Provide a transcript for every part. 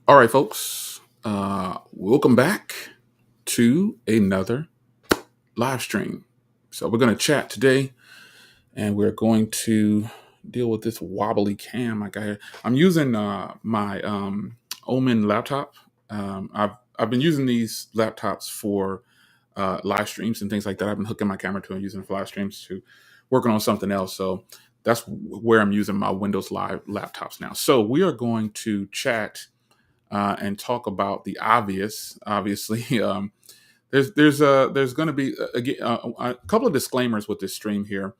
All right, folks. Welcome back to another live stream. So we're going to chat today, and we're going to deal with this wobbly cam I got here. I'm using my Omen laptop. I've been using these laptops for live streams and things like that. I've been hooking my camera to and using it for live streams to working on something else. So that's where I'm using my Windows Live laptops now. So we are going to chat and talk about the obvious. Obviously, there's going to be a couple of disclaimers with this stream here.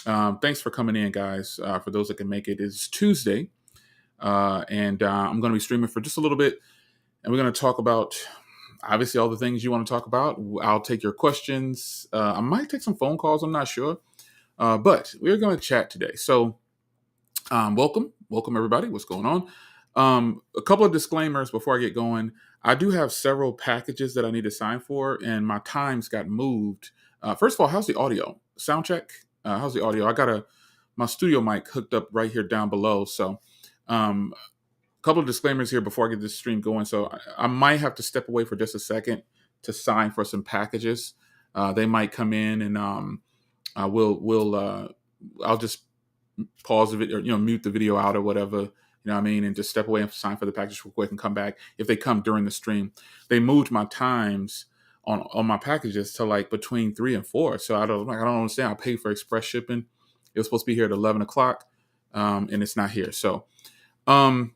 Thanks for coming in, guys. For those that can make it, it's Tuesday, and I'm going to be streaming for just a little bit, and we're going to talk about obviously all the things you want to talk about. I'll take your questions. I might take some phone calls. I'm not sure, but we're going to chat today. So welcome everybody. What's going on? A couple of disclaimers before I get going. I do have several packages that I need to sign for, and my times got moved. First of all, how's the audio? Sound check. How's the audio? I got my studio mic hooked up right here down below. So, a couple of disclaimers here before I get this stream going. So, I might have to step away for just a second to sign for some packages. They might come in, and I'll just pause the video, mute the video out or whatever, what I mean, and just step away and sign for the package real quick and come back if they come during the stream. They moved my times on my packages to like between 3 and 4. So I don't understand. I paid for express shipping. It was supposed to be here at 11 o'clock, and it's not here. So, thank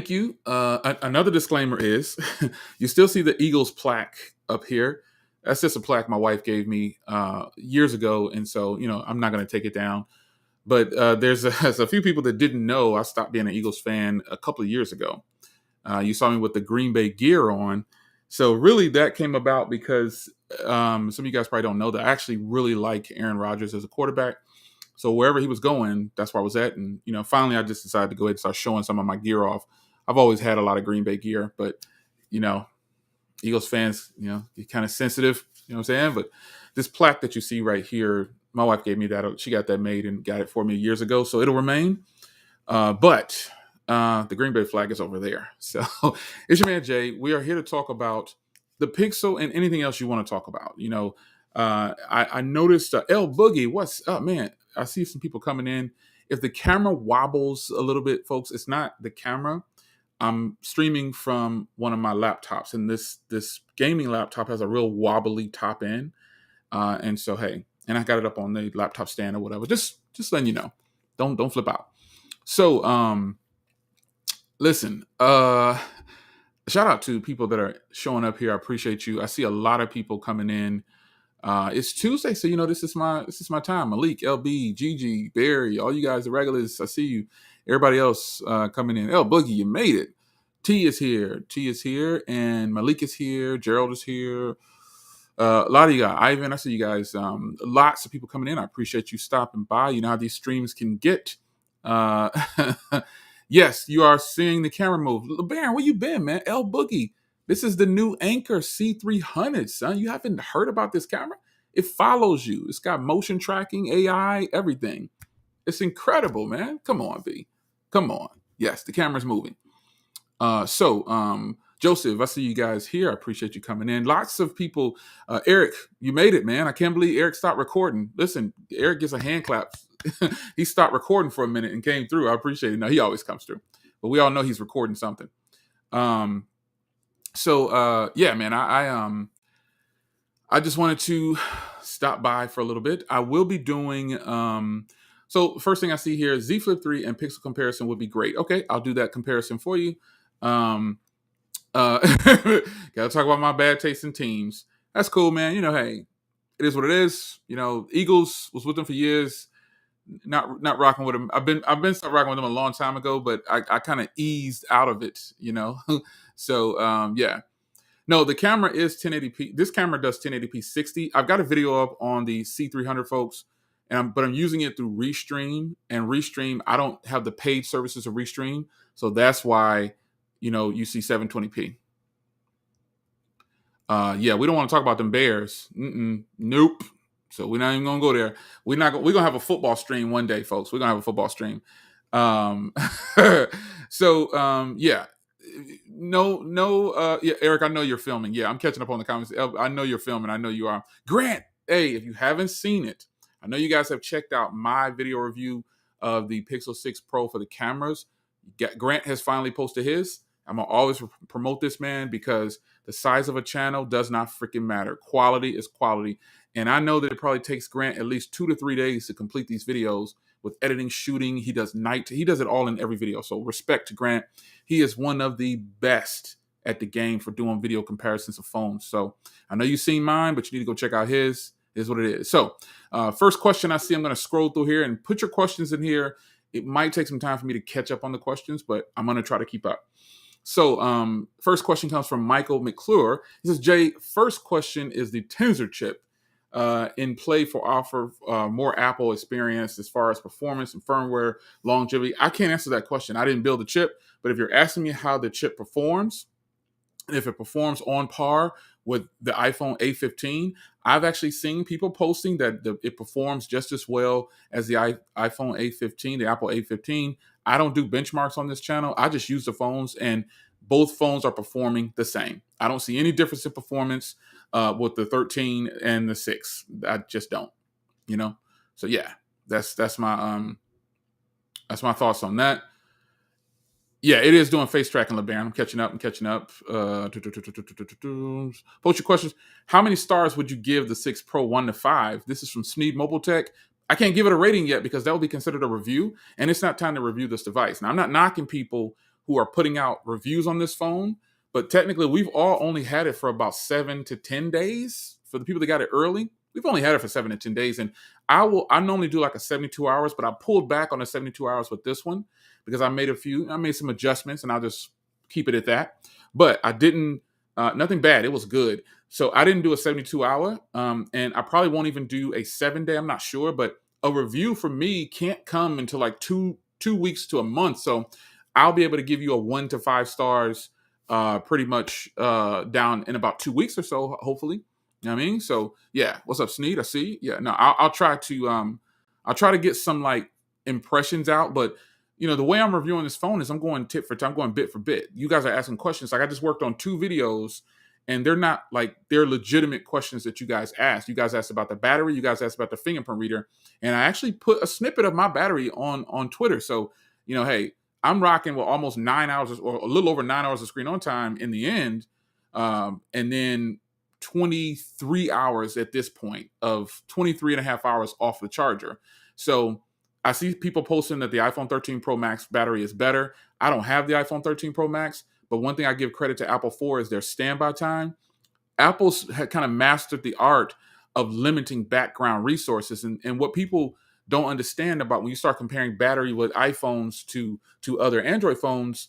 you. Another disclaimer is you still see the Eagles plaque up here. That's just a plaque my wife gave me years ago, and so I'm not going to take it down. But there's a few people that didn't know I stopped being an Eagles fan a couple of years ago. You saw me with the Green Bay gear on. So really that came about because some of you guys probably don't know that I actually really like Aaron Rodgers as a quarterback. So wherever he was going, that's where I was at. And, finally I just decided to go ahead and start showing some of my gear off. I've always had a lot of Green Bay gear, but, Eagles fans, you're kind of sensitive, you know what I'm saying? But this plaque that you see right here, my wife gave me that. She got that made and got it for me years ago, so it'll remain. But the Green Bay flag is over there. So it's your man Jay. We are here to talk about the Pixel and anything else you want to talk about. I noticed L Boogie. What's up, man? I see some people coming in. If the camera wobbles a little bit, folks, it's not the camera. I'm streaming from one of my laptops, and this gaming laptop has a real wobbly top end, and so hey, and I got it up on the laptop stand or whatever. Just letting you know, don't flip out. So listen, shout out to people that are showing up here. I appreciate you. I see a lot of people coming in. It's Tuesday, so this is my time. Malik, LB, Gigi, Barry, all you guys, the regulars. I see you. Everybody else coming in. L Boogie, you made it. T is here, and Malik is here. Gerald is here. A lot of you guys. Ivan, I see you guys. Lots of people coming in. I appreciate you stopping by. You know how these streams can get. Yes, you are seeing the camera move. Baron, where you been, man? L Boogie. This is the new Anchor C300, son. You haven't heard about this camera? It follows you. It's got motion tracking, AI, everything. It's incredible, man. Come on, B. Come on. Yes, the camera's moving. Joseph, I see you guys here. I appreciate you coming in. Lots of people. Eric, you made it, man. I can't believe Eric stopped recording. Listen, Eric gets a hand clap. He stopped recording for a minute and came through. I appreciate it. No, he always comes through. But we all know he's recording something. Yeah, man, I just wanted to stop by for a little bit. I will be doing so first thing I see here, Z Flip 3 and pixel comparison would be great. Okay, I'll do that comparison for you. Gotta talk about my bad taste in teams. That's cool, man. Hey, it is what it is. Eagles was with them for years. Not rocking with them. I've been stopped rocking with them a long time ago, but I kind of eased out of it, So yeah. No, the camera is 1080p. This camera does 1080p 60. I've got a video up on the C300, folks, but I'm using it through Restream. And Restream, I don't have the paid services of Restream, so that's why you see 720p. Yeah, we don't want to talk about them Bears. Nope. So we're not even gonna go there. We're gonna have a football stream one day, folks. We're gonna have a football stream. Yeah. Yeah, Eric, I know you're filming. Yeah, I'm catching up on the comments. I know you're filming. I know you are. Grant, hey, if you haven't seen it, I know you guys have checked out my video review of the Pixel 6 Pro for the cameras. Grant has finally posted his. I'm gonna always promote this man because the size of a channel does not freaking matter. Quality is quality, and I know that it probably takes Grant at least 2 to 3 days to complete these videos with editing, shooting. He does it all in every video. So respect to Grant. He is one of the best at the game for doing video comparisons of phones. So I know you've seen mine, but you need to go check out his. Is what it is. So first question I see, I'm going to scroll through here and put your questions in here. It might take some time for me to catch up on the questions, but I'm going to try to keep up. So first question comes from Michael McClure. He says, Jay, first question is the Tensor chip in play for offer more Apple experience as far as performance and firmware longevity? I can't answer that question. I didn't build the chip, but if you're asking me how the chip performs, and if it performs on par with the iPhone A15, I've actually seen people posting that it performs just as well as the iPhone A15, the Apple A15. I don't do benchmarks on this channel. I just use the phones, and both phones are performing the same. I don't see any difference in performance with the 13 and the 6. I just don't, you know. So yeah, that's my thoughts on that. Yeah, it is doing face tracking, LeBaron. I'm catching up. Post your questions. How many stars would you give the 6 Pro 1 to 5? This is from Sneed Mobile Tech. I can't give it a rating yet because that will be considered a review, and it's not time to review this device. Now, I'm not knocking people who are putting out reviews on this phone, but technically, we've all only had it for about 7 to 10 days. For the people that got it early, we've only had it for 7 to 10 days, and I normally do like a 72 hours, but I pulled back on the 72 hours with this one because I made some adjustments, and I'll just keep it at that. But I didn't, nothing bad. It was good. So I didn't do a 72 hour, and I probably won't even do a 7-day. I'm not sure, but a review for me can't come until like two weeks to a month. So I'll be able to give you a 1 to 5 stars pretty much down in about 2 weeks or so, hopefully. You know what I mean? So yeah, what's up, Sneed? I see. Yeah, no, I'll try to get some like impressions out, but you know, the way I'm reviewing this phone is I'm going tit for tat, I'm going bit for bit. You guys are asking questions. Like I just worked on 2 videos, and they're legitimate questions that you guys asked. You guys asked about the battery. You guys asked about the fingerprint reader, and I actually put a snippet of my battery on Twitter. So you know, hey, I'm rocking with almost 9 hours or a little over 9 hours of screen on time in the end, and then 23 hours at this point of 23 and a half hours off the charger. So I see people posting that the iPhone 13 Pro Max battery is better. I don't have the iPhone 13 Pro Max, but one thing I give credit to Apple for is their standby time. Apple's had kind of mastered the art of limiting background resources. And what people don't understand about when you start comparing battery with iPhones to other Android phones,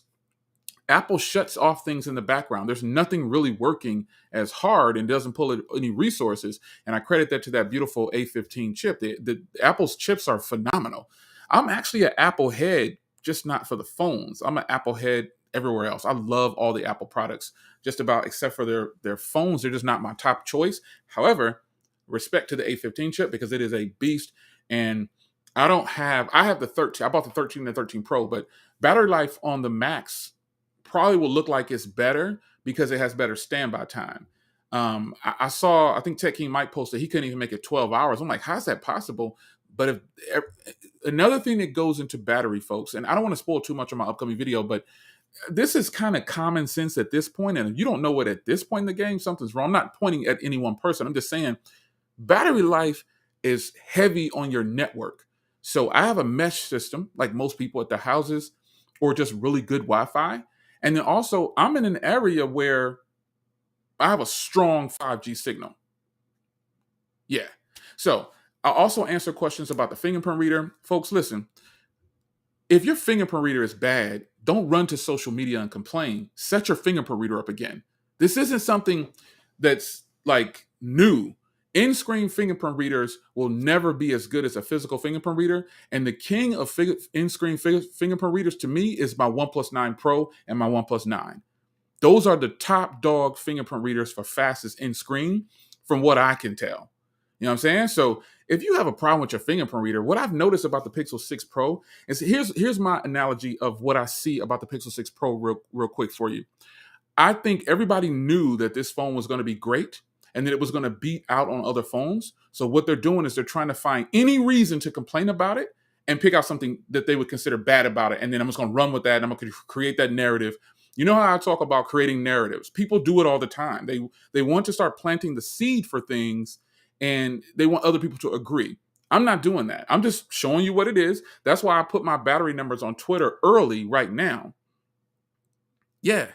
Apple shuts off things in the background. There's nothing really working as hard and doesn't pull any resources. And I credit that to that beautiful A15 chip. The Apple's chips are phenomenal. I'm actually an Apple head, just not for the phones. I'm an Apple head everywhere else. I love all the Apple products, just about except for their phones. They're just not my top choice. However, respect to the A15 chip because it is a beast. And I have the 13. I bought the 13 and the 13 Pro, but battery life on the Max probably will look like it's better because it has better standby time. I think Tech King Mike posted he couldn't even make it 12 hours. I'm like, how's that possible? But another thing that goes into battery, folks, and I don't want to spoil too much on my upcoming video, but this is kind of common sense at this point. And if you don't know what at this point in the game, something's wrong. I'm not pointing at any one person. I'm just saying battery life is heavy on your network. So I have a mesh system like most people at their houses or just really good Wi-Fi. And then also, I'm in an area where I have a strong 5G signal. Yeah. So I'll also answer questions about the fingerprint reader. Folks, listen, if your fingerprint reader is bad, don't run to social media and complain. Set your fingerprint reader up again. This isn't something that's like new. In-screen fingerprint readers will never be as good as a physical fingerprint reader. And the king of in-screen fingerprint readers to me is my OnePlus 9 Pro and my OnePlus 9. Those are the top dog fingerprint readers for fastest in-screen from what I can tell. You know what I'm saying? So if you have a problem with your fingerprint reader, what I've noticed about the Pixel 6 Pro is here's my analogy of what I see about the Pixel 6 Pro real quick for you. I think everybody knew that this phone was going to be great and that it was going to beat out on other phones. So what they're doing is they're trying to find any reason to complain about it and pick out something that they would consider bad about it. And then I'm just going to run with that and I'm going to create that narrative. You know how I talk about creating narratives? People do it all the time. They want to start planting the seed for things and they want other people to agree. I'm not doing that. I'm just showing you what it is. That's why I put my battery numbers on Twitter early right now. Yeah,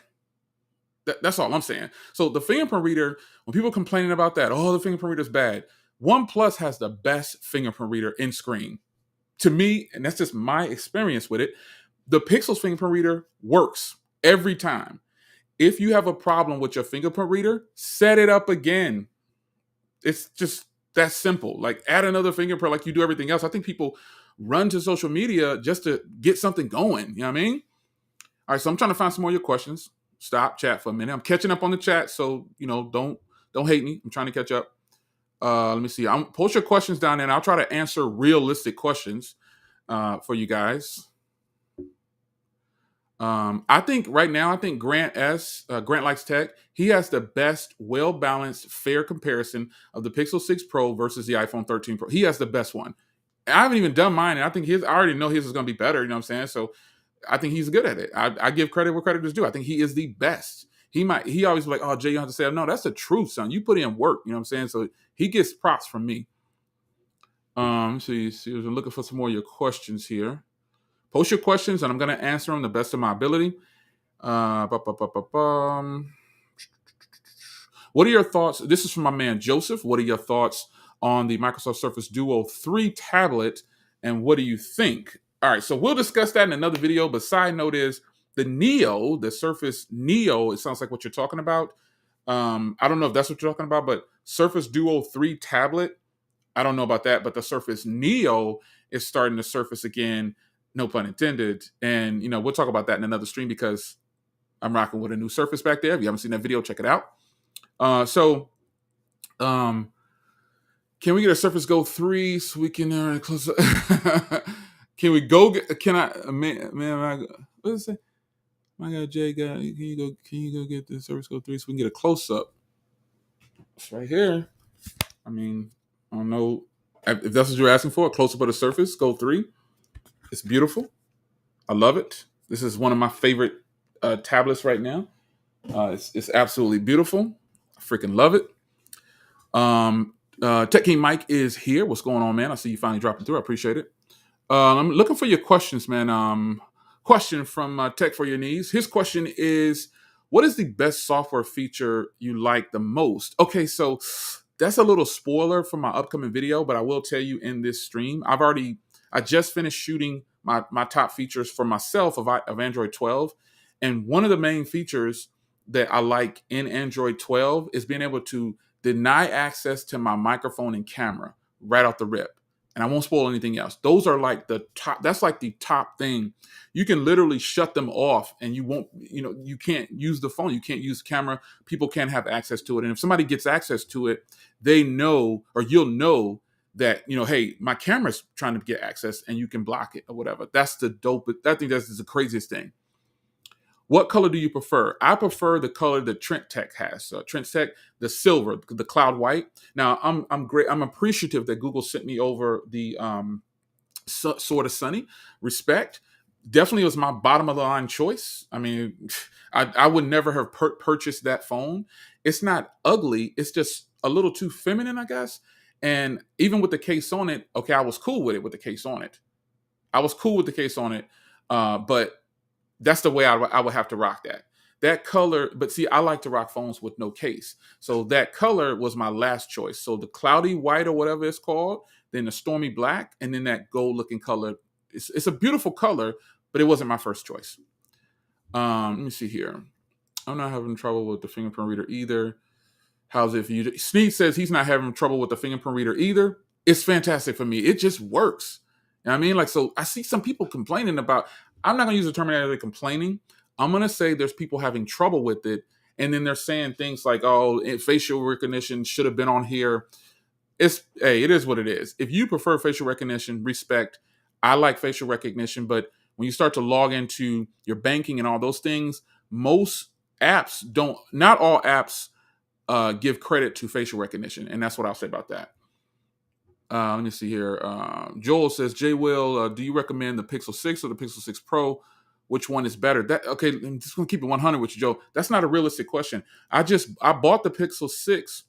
that's all I'm saying. So the fingerprint reader, when people complaining about that, oh, the fingerprint reader is bad. OnePlus has the best fingerprint reader in screen. To me, and that's just my experience with it, the Pixel's fingerprint reader works every time. If you have a problem with your fingerprint reader, set it up again. It's just that simple. Like add another fingerprint like you do everything else. I think people run to social media just to get something going. You know what I mean? All right, so I'm trying to find some more of your questions. Stop chat for a minute. I'm catching up on the chat, so don't hate me. I'm trying to catch up. Let me see. Post your questions down there, and I'll try to answer realistic questions for you guys. I think right now, Grant Grant Likes Tech, he has the best, well-balanced, fair comparison of the Pixel 6 Pro versus the iPhone 13 Pro. He has the best one. I haven't even done mine, and I think I already know his is going to be better. You know what I'm saying? So I think he's good at it. I give credit where credit is due. I think he is the best. He always be like, oh, Jay, you have to say, no, that's the truth, son. You put in work. You know what I'm saying? So he gets props from me. See, I'm looking for some more of your questions here. Post your questions, and I'm going to answer them the best of my ability. What are your thoughts? This is from my man, Joseph. What are your thoughts on the Microsoft Surface Duo 3 tablet, and what do you think? All right, so we'll discuss that in another video, but side note is the Surface Neo, it sounds like what you're talking about. I don't know if that's what you're talking about, but Surface Duo 3 tablet, I don't know about that, but the Surface Neo is starting to surface again, no pun intended. And, we'll talk about that in another stream because I'm rocking with a new Surface back there. If you haven't seen that video, check it out. Can we get a Surface Go 3 so we can close up? Can we go? Can I? Man, what is it? My God, Jay, can you go get the Surface Go 3 so we can get a close up? It's right here. I mean, I don't know if that's what you're asking for. A close up of the Surface Go 3. It's beautiful. I love it. This is one of my favorite tablets right now. It's absolutely beautiful. I freaking love it. Tech King Mike is here. What's going on, man? I see you finally dropping through. I appreciate it. I'm looking for your questions, man. Question from Tech for Your Knees. His question is, what is the best software feature you like the most? Okay, so that's a little spoiler for my upcoming video, but I will tell you in this stream. I just finished shooting my top features for myself of Android 12. And one of the main features that I like in Android 12 is being able to deny access to my microphone and camera right off the rip. And I won't spoil anything else. Those are like the top. That's like the top thing. You can literally shut them off and you won't, you can't use the phone. You can't use the camera. People can't have access to it. And if somebody gets access to it, they know, or you'll know that, hey, my camera's trying to get access and you can block it or whatever. That's the dope. I think that's the craziest thing. What color do you prefer? I prefer the color that Trent Tech has. Trent Tech, the silver, the cloud white. Now, I'm great. I'm appreciative that Google sent me over the sort of sunny. Respect. Definitely was my bottom of the line choice. I mean, I would never have purchased that phone. It's not ugly. It's just a little too feminine, I guess. And even with the case on it, okay, I was cool with it with the case on it. But that's the way I would have to rock that color. But see, I like to rock phones with no case. So that color was my last choice. So the cloudy white or whatever it's called, then the stormy black, and then that gold looking color. It's a beautiful color, but it wasn't my first choice. Let me see here. I'm not having trouble with the fingerprint reader either. How's it for you? Sneed says he's not having trouble with the fingerprint reader either. It's fantastic for me. It just works. You know what I mean? Like, so I see some people complaining about, I'm not going to use the terminology complaining. I'm going to say there's people having trouble with it. And then they're saying things like, oh, facial recognition should have been on here. it is what it is. If you prefer facial recognition, respect. I like facial recognition, but when you start to log into your banking and all those things, most apps don't. Not all apps give credit to facial recognition, and that's what I'll say about that. Let me see here. Joel says, J Will, do you recommend the Pixel 6 or the Pixel 6 Pro? Which one is better? Okay, I'm just gonna keep it 100 with you, Joe. That's not a realistic question. I bought the Pixel 6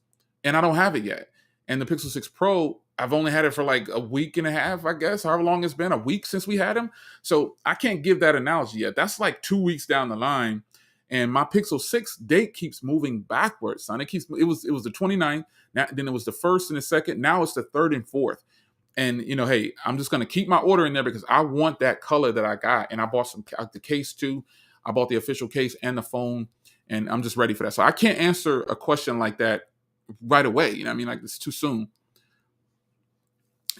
and I don't have it yet. And the Pixel 6 Pro, I've only had it for like a week and a half, I guess, however long it's been, a week since we had them. So I can't give that analogy yet. That's like 2 weeks down the line. And my Pixel 6 date keeps moving backwards, son. It was the 29th, then it was the 1st and the 2nd. Now it's the 3rd and 4th. And, hey, I'm just going to keep my order in there because I want that color that I got. And I bought the case too. I bought the official case and the phone. And I'm just ready for that. So I can't answer a question like that right away. You know what I mean? Like, it's too soon.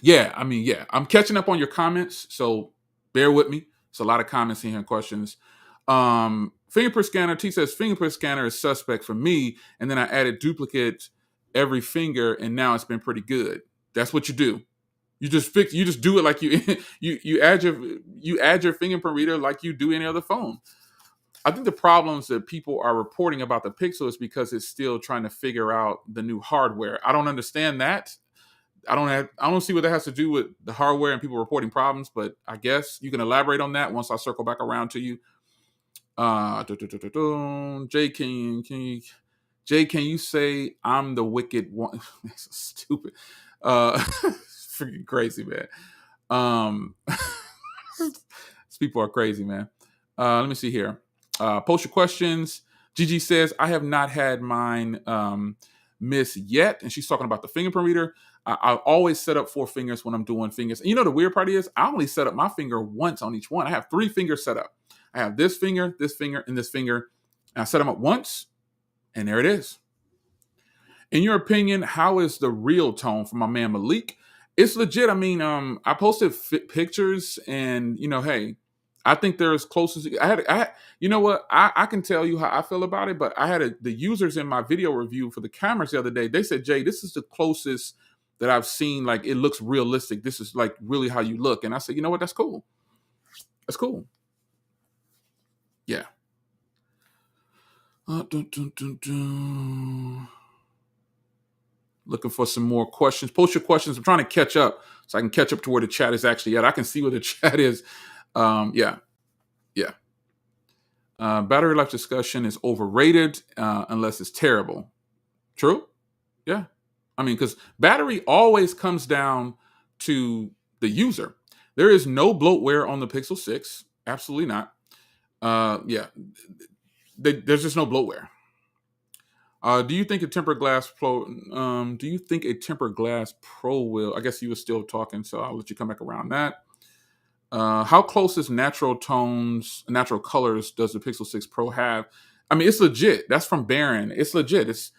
Yeah, I'm catching up on your comments. So bear with me. It's a lot of comments in here and questions. Fingerprint scanner. T says fingerprint scanner is suspect for me. And then I added duplicate every finger. And now it's been pretty good. That's what you do. You just do it like you add your fingerprint reader like you do any other phone. I think the problems that people are reporting about the Pixel is because it's still trying to figure out the new hardware. I don't understand that. I don't see what that has to do with the hardware and people reporting problems, but I guess you can elaborate on that once I circle back around to you. Jay, can you say I'm the wicked one? That's so stupid. Freaking crazy, man. These people are crazy, man. Let me see here. Post your questions. Gigi says, I have not had mine miss yet. And she's talking about the fingerprint reader. I always set up 4 fingers when I'm doing fingers. And the weird part is I only set up my finger once on each one. I have 3 fingers set up. I have this finger, and this finger. And I set them up once, and there it is. In your opinion, how is the real tone from my man Malik? It's legit. I posted pictures, and hey, I think they're as close as you know what? I can tell you how I feel about it, but I had the users in my video review for the cameras the other day. They said, Jay, this is the closest that I've seen. Like, it looks realistic. This is like really how you look. And I said, you know what? That's cool. That's cool. Yeah. Looking for some more questions. Post your questions. I'm trying to catch up so I can catch up to where the chat is actually at. I can see where the chat is. Yeah. Battery life discussion is overrated unless it's terrible. True? Yeah. Because battery always comes down to the user. There is no bloatware on the Pixel 6. Absolutely not. Yeah. There's just no bloatware. Do you think a tempered glass Pro? Do you think a tempered glass Pro will? I guess you were still talking, so I'll let you come back around that. How close is natural tones, natural colors does the Pixel 6 Pro have? It's legit. That's from Baron. It's legit. It's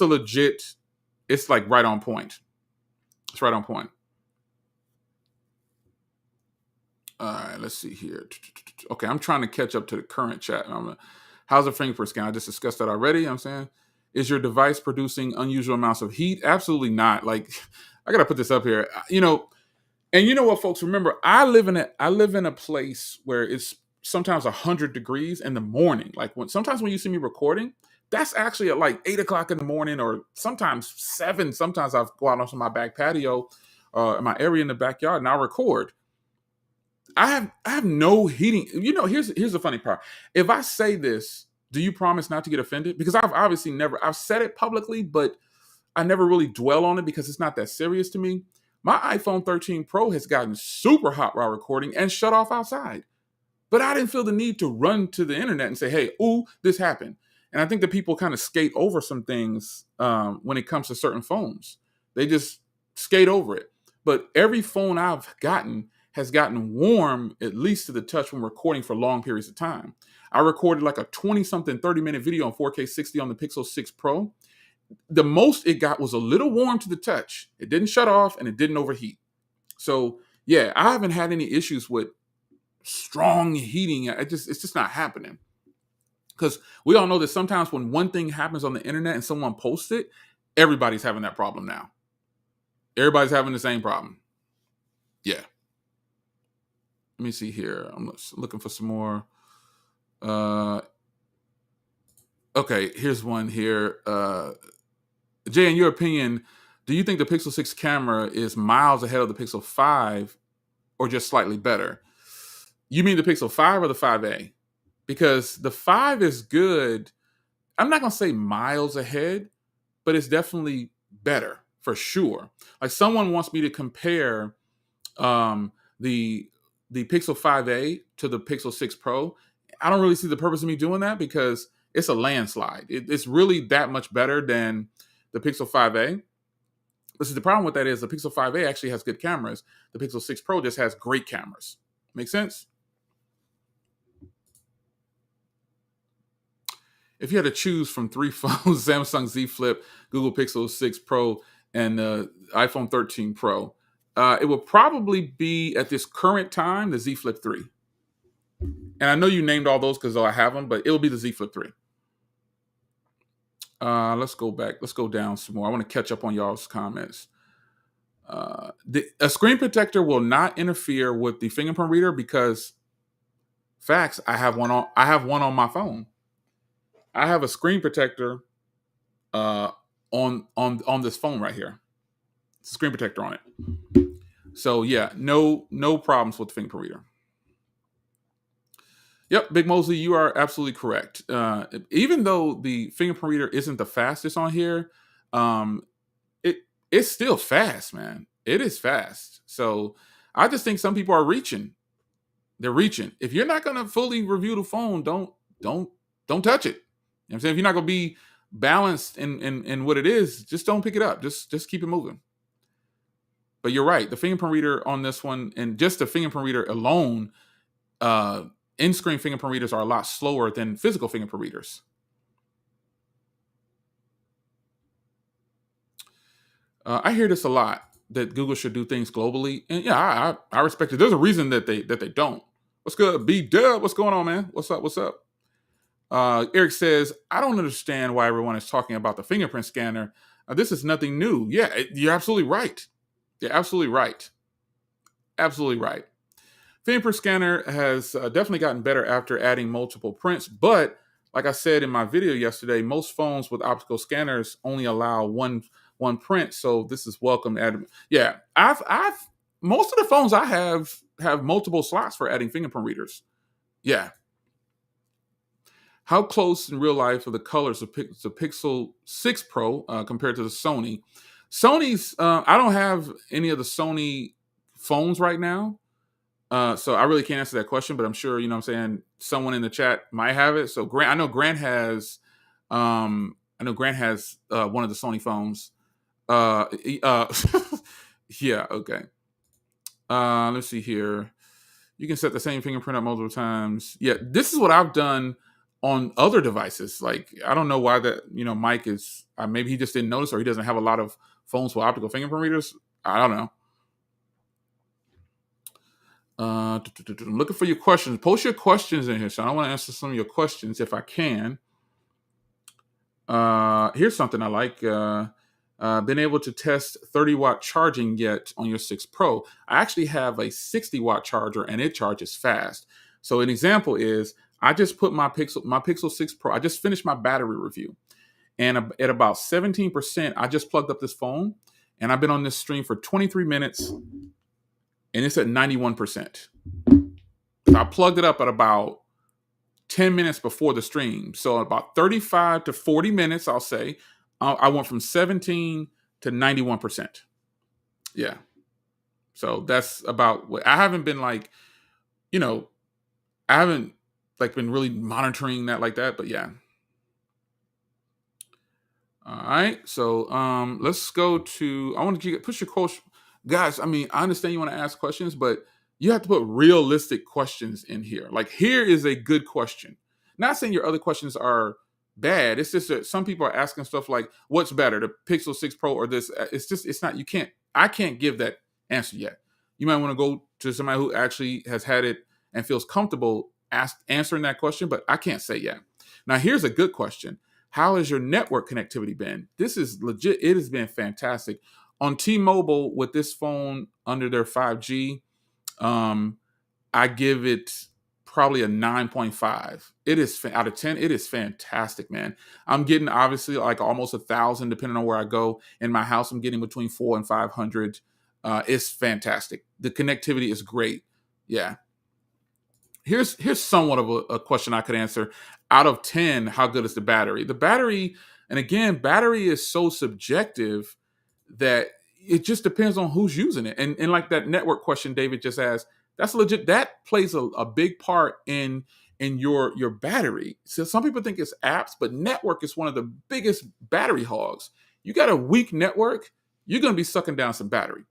a legit. It's like right on point. It's right on point. All right, let's see here. Okay, I'm trying to catch up to the current chat. How's the fingerprint scan? I just discussed that already. I'm saying, is your device producing unusual amounts of heat? Absolutely not. Like, I gotta put this up here. And you know what, folks? Remember, I live in a place where it's sometimes 100 degrees in the morning. Like sometimes when you see me recording, that's actually at like 8 o'clock in the morning, or sometimes 7. Sometimes I go out onto my back patio, in my area in the backyard, and I record. I have no heating. Here's the funny part. If I say this, do you promise not to get offended? Because I've said it publicly, but I never really dwell on it because it's not that serious to me. My iPhone 13 Pro has gotten super hot while recording and shut off outside. But I didn't feel the need to run to the internet and say, hey, ooh, this happened. And I think that people kind of skate over some things when it comes to certain phones. They just skate over it. But every phone I've gotten has gotten warm, at least to the touch, when recording for long periods of time. I recorded like a 20-something, 30-minute video on 4K 60 on the Pixel 6 Pro. The most it got was a little warm to the touch. It didn't shut off and it didn't overheat. So, yeah, I haven't had any issues with strong heating. It's just not happening. Because we all know that sometimes when one thing happens on the internet and someone posts it, everybody's having that problem now. Everybody's having the same problem. Yeah. Let me see here. I'm looking for some more. Okay, here's one here. Jay, in your opinion, do you think the Pixel 6 camera is miles ahead of the Pixel 5 or just slightly better? You mean the Pixel 5 or the 5A? Because the 5 is good. I'm not going to say miles ahead, but it's definitely better for sure. Like someone wants me to compare the Pixel 5A to the Pixel 6 Pro. I don't really see the purpose of me doing that because it's a landslide. It's really that much better than the Pixel 5A. But see, the problem with that is the Pixel 5A actually has good cameras. The Pixel 6 Pro just has great cameras. Make sense? If you had to choose from 3 phones, Samsung Z Flip, Google Pixel 6 Pro, and iPhone 13 Pro, it would probably be at this current time the Z Flip 3. And I know you named all those because I have them, but it will be the Z Flip 3. Let's go back. Let's go down some more. I want to catch up on y'all's comments. A screen protector will not interfere with the fingerprint reader because, facts, I have one on my phone. I have a screen protector on this phone right here. Screen protector on it. So yeah, no problems with the fingerprint reader. Yep, Big Mosley, you are absolutely correct. Even though the fingerprint reader isn't the fastest on here, it's still fast, man. It is fast. So I just think some people are reaching. They're reaching. If you're not going to fully review the phone, don't touch it. You know what I'm saying? If you're not going to be balanced in what it is, just don't pick it up. Just keep it moving. But you're right. The fingerprint reader on this one, and just the fingerprint reader alone, in-screen fingerprint readers are a lot slower than physical fingerprint readers. I hear this a lot, that Google should do things globally, and yeah, I respect it. There's a reason that they don't. What's good, B-Dub? What's going on, man? What's up? Eric says, I don't understand why everyone is talking about the fingerprint scanner. This is nothing new. Yeah, you're absolutely right. You're absolutely right. Absolutely right. Fingerprint scanner has definitely gotten better after adding multiple prints, but like I said in my video yesterday, most phones with optical scanners only allow one print, so this is welcome. Yeah, I've most of the phones I have multiple slots for adding fingerprint readers. Yeah. How close in real life are the colors of the Pixel 6 Pro compared to the Sony? Sony's, I don't have any of the Sony phones right now. So I really can't answer that question, but I'm sure, you know what I'm saying, someone in the chat might have it. So Grant, I know Grant has one of the Sony phones. Yeah, okay. Let's see here. You can set the same fingerprint up multiple times. Yeah, this is what I've done on other devices. Like, I don't know why that, Mike is, maybe he just didn't notice, or he doesn't have a lot of phones with optical fingerprint readers. I don't know. I'm looking for your questions. Post your questions in here, so I want to answer some of your questions if I can. Here's something I like. Been able to test 30-watt charging yet on your 6 Pro. I actually have a 60-watt charger, and it charges fast. So an example is, I just put my Pixel 6 Pro, I just finished my battery review. And at about 17%, I just plugged up this phone, and I've been on this stream for 23 minutes, and it's at 91%. So I plugged it up at about 10 minutes before the stream. So about 35 to 40 minutes, I'll say, I went from 17 to 91%. Yeah. So that's about what I haven't been like, I haven't been really monitoring that like that, but yeah. All right. So let's go to, I want to push your question. Guys, I mean, I understand you want to ask questions, but you have to put realistic questions in here. Like, here is a good question. Not saying your other questions are bad. It's just that some people are asking stuff like, what's better, the Pixel 6 Pro or this? I can't give that answer yet. You might want to go to somebody who actually has had it and feels comfortable answering that question, but I can't say yet. Now, here's a good question. How has your network connectivity been? This is legit. It has been fantastic. on T-Mobile with this phone under their 5G, I give it probably a 9.5. It is out of 10. It is fantastic, man. I'm getting obviously like almost 1,000 depending on where I go. In my house, I'm getting between 400 and 500. It's fantastic. The connectivity is great. Yeah. Here's somewhat of a question I could answer. Out of 10, how good is the battery? The battery, and again, battery is so subjective that it just depends on who's using it. And like that network question David just asked, that's legit. That plays a big part in your battery. So some people think it's apps, but network is one of the biggest battery hogs. You got a weak network, you're going to be sucking down some battery.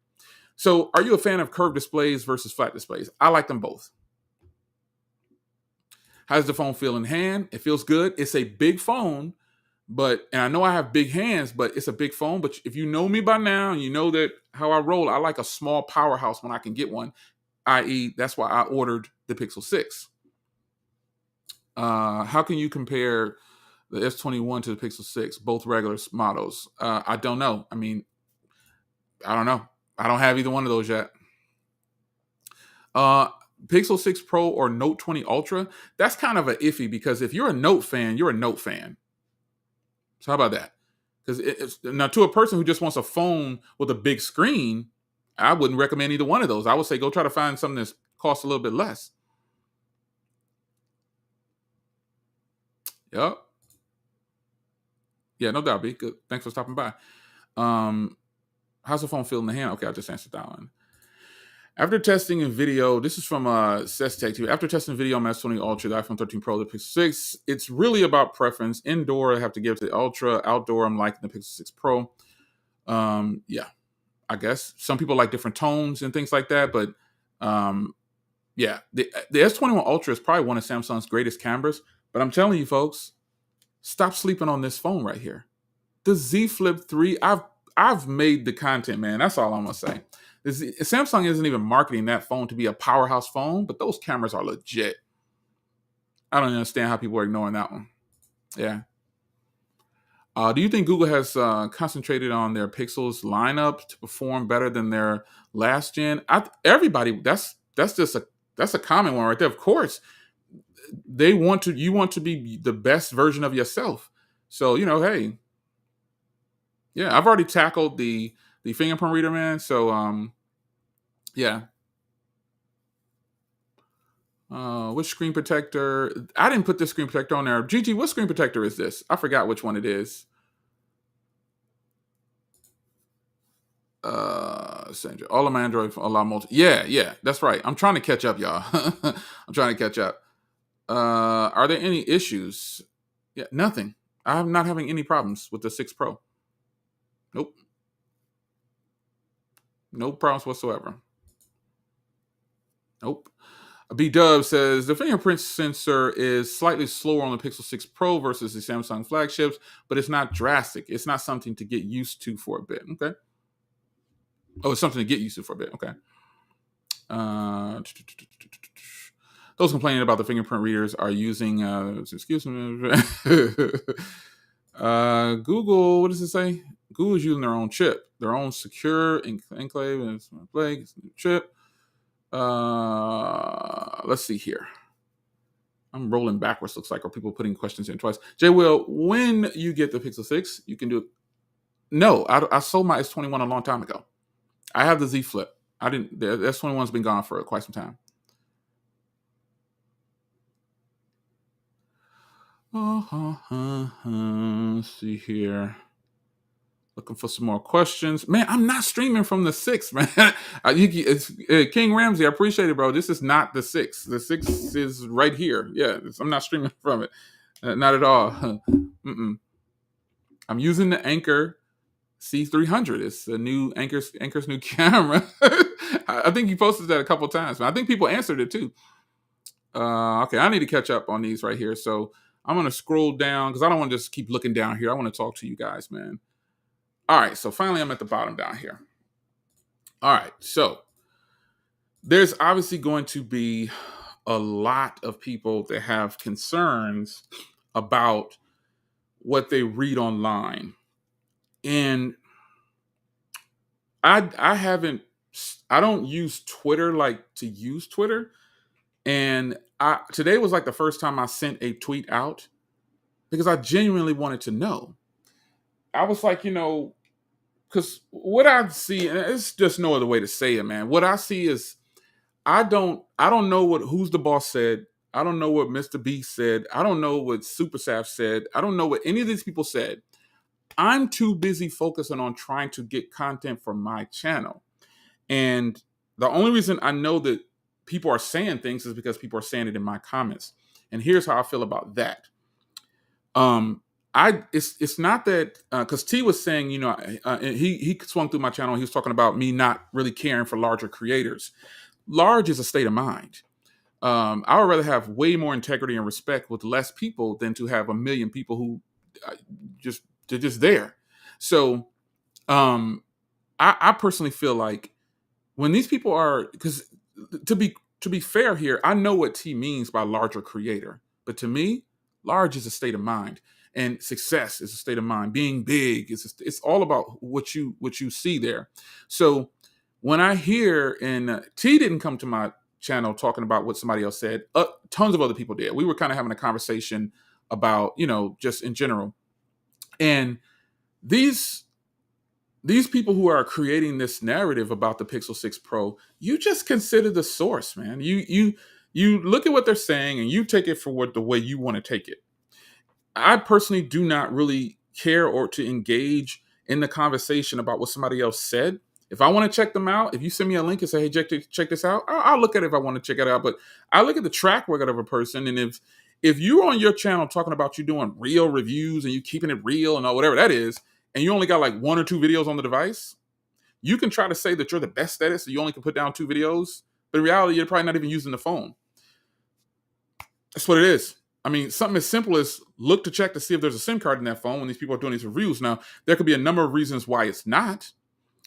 So are you a fan of curved displays versus flat displays? I like them both. How does the phone feel in hand? It feels good. It's a big phone, and I know I have big hands, but it's a big phone. But if you know me by now and you know that how I roll, I like a small powerhouse when I can get one, i.e. that's why I ordered the Pixel 6. How can you compare the S21 to the Pixel 6, both regular models? I don't know. I mean, I don't know. I don't have either one of those yet. Pixel 6 Pro or Note 20 Ultra, that's kind of an iffy because if you're a Note fan, you're a Note fan. So how about that? Because now to a person who just wants a phone with a big screen, I wouldn't recommend either one of those. I would say go try to find something that costs a little bit less. Yep. Yeah, no doubt, B. Good. Thanks for stopping by. How's the phone feel in the hand? Okay, I just answered that one. After testing a video, this is from SesTech TV. After testing video on S20 Ultra, the iPhone 13 Pro, the Pixel 6, it's really about preference. Indoor, I have to give it to the Ultra. Outdoor, I'm liking the Pixel 6 Pro. Yeah, I guess some people like different tones and things like that, but yeah, the S21 Ultra is probably one of Samsung's greatest cameras. But I'm telling you, folks, stop sleeping on this phone right here. The Z Flip 3, I've made the content, man. That's all I'm gonna say. Samsung isn't even marketing that phone to be a powerhouse phone, but those cameras are legit. I don't understand how people are ignoring that one. Yeah. Do you think Google has concentrated on their Pixels lineup to perform better than their last gen? Everybody, that's a common one right there. Of course, you want to be the best version of yourself. So hey, yeah, I've already tackled the fingerprint reader, man. So yeah. Which screen protector? I didn't put this screen protector on there. Gigi, what screen protector is this? I forgot which one it is. Sandra, all of my Android allow multi. Yeah, that's right. I'm trying to catch up, y'all. I'm trying to catch up. Are there any issues? Yeah, nothing. I'm not having any problems with the 6 Pro. Nope. No problems whatsoever. Nope. B-Dub says, the fingerprint sensor is slightly slower on the Pixel 6 Pro versus the Samsung flagships, but it's not drastic. It's not something to get used to for a bit. Okay. Oh, it's something to get used to for a bit. Okay. Those complaining about the fingerprint readers are using, excuse me, Google, what does it say? Google's using their own chip, their own secure enclave and chip. Let's see here. I'm rolling backwards, looks like, or people putting questions in twice. Jay Will, when you get the Pixel 6, you can do it. No, I sold my S21 a long time ago. I have the Z Flip. I didn't. The S21's been gone for quite some time. Let's see here. Looking for some more questions. Man, I'm not streaming from the 6, man. King Ramsey, I appreciate it, bro. This is not the 6. The 6 is right here. Yeah, I'm not streaming from it. Not at all. I'm using the Anker C300. It's the new Anker's new camera. I think you posted that a couple times. I think people answered it too. Okay, I need to catch up on these right here. So I'm going to scroll down because I don't want to just keep looking down here. I want to talk to you guys, man. All right, so finally I'm at the bottom down here. All right, so there's obviously going to be a lot of people that have concerns about what they read online. And I don't use Twitter like to use Twitter. And today was like the first time I sent a tweet out because I genuinely wanted to know. I was like, because what I see, and it's just no other way to say it, man. What I see is I don't know what Who's the Boss said. I don't know what Mr. Beast said. I don't know what Super Saf said. I don't know what any of these people said. I'm too busy focusing on trying to get content for my channel. And the only reason I know that people are saying things is because people are saying it in my comments. And here's how I feel about that. It's not that because T was saying, he swung through my channel. He was talking about me not really caring for larger creators. Large is a state of mind. I would rather have way more integrity and respect with less people than to have a million people who they're just there. So I personally feel like when these people are, because to be fair here, I know what T means by larger creator, but to me, large is a state of mind, and success is a state of mind. Being big it's all about what you see there. So when I hear, and T didn't come to my channel talking about what somebody else said, tons of other people did. We were kind of having a conversation about just in general, and these people who are creating this narrative about the Pixel 6 Pro, you just consider the source, man. You look at what they're saying and you take it for the way you want to take it. I personally do not really care or to engage in the conversation about what somebody else said. If I want to check them out, if you send me a link and say, hey, check this out, I'll look at it if I want to check it out. But I look at the track record of a person, and if you're on your channel talking about you doing real reviews and you keeping it real and all whatever that is, and you only got like 1 or 2 videos on the device, you can try to say that you're the best at it, so you only can put down 2 videos. But in reality, you're probably not even using the phone. That's what it is. I mean, something as simple as look to check to see if there's a SIM card in that phone when these people are doing these reviews. Now, there could be a number of reasons why it's not.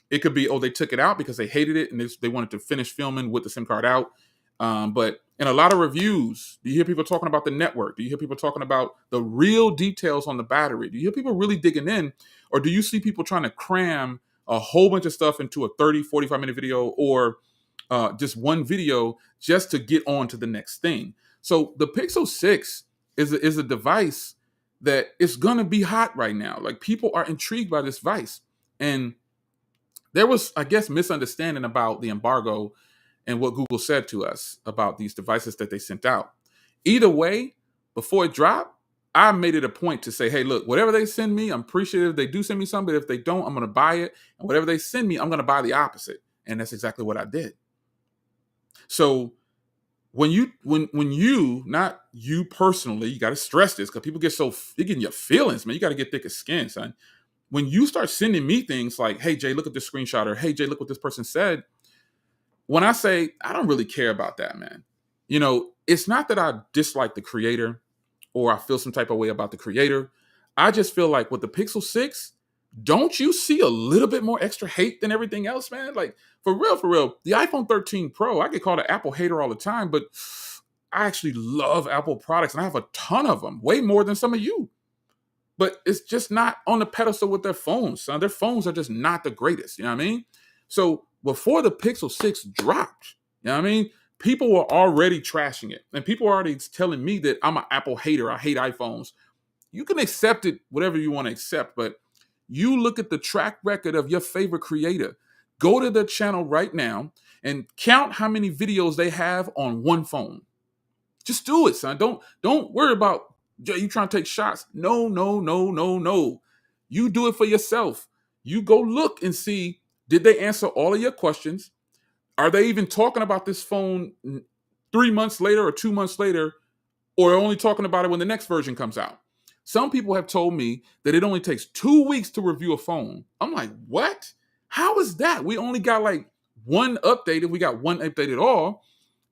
It could be, they took it out because they hated it and they wanted to finish filming with the SIM card out. But in a lot of reviews, do you hear people talking about the network? Do you hear people talking about the real details on the battery? Do you hear people really digging in? Or do you see people trying to cram a whole bunch of stuff into a 30, 45-minute video, or just one video just to get on to the next thing? So the Pixel 6 is a device that is going to be hot right now. Like, people are intrigued by this device. And there was, I guess, misunderstanding about the embargo and what Google said to us about these devices that they sent out. Either way, before it dropped, I made it a point to say, hey, look, whatever they send me, I'm appreciative they do send me something, but if they don't, I'm going to buy it. And whatever they send me, I'm going to buy the opposite. And that's exactly what I did. So when you, not you personally, you got to stress this because people get in your feelings, man. You got to get thick as skin, son. When you start sending me things like, hey, Jay, look at this screenshot, or hey, Jay, look what this person said. When I say, I don't really care about that, man. It's not that I dislike the creator or I feel some type of way about the creator. I just feel like with the Pixel 6, don't you see a little bit more extra hate than everything else, man? Like, for real, the iPhone 13 Pro, I get called an Apple hater all the time, but I actually love Apple products, and I have a ton of them, way more than some of you. But it's just not on the pedestal with their phones, son. Their phones are just not the greatest, you know what I mean? So before the Pixel 6 dropped, you know what I mean, people were already trashing it. And people are already telling me that I'm an Apple hater. I hate iPhones. You can accept it, whatever you want to accept, but you look at the track record of your favorite creator. Go to their channel right now and count how many videos they have on one phone. Just do it, son. Don't worry about you trying to take shots. No. You do it for yourself. You go look and see, did they answer all of your questions? Are they even talking about this phone 3 months later or 2 months later, or only talking about it when the next version comes out? Some people have told me that it only takes 2 weeks to review a phone. I'm like, what? How is that? We only got like one update, if we got one update at all,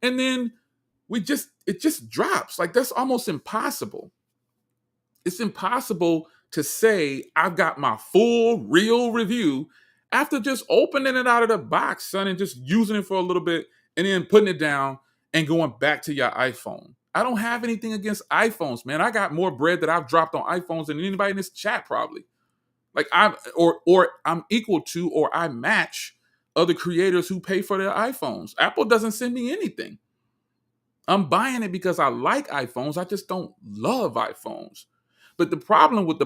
and then it just drops. Like, that's almost impossible. It's impossible to say I've got my full real review after just opening it out of the box, son, and just using it for a little bit and then putting it down and going back to your iPhone. I don't have anything against iPhones, man. I got more bread that I've dropped on iPhones than anybody in this chat probably. Like, I'm equal to, or I match other creators who pay for their iPhones. Apple doesn't send me anything. I'm buying it because I like iPhones. I just don't love iPhones. But the problem with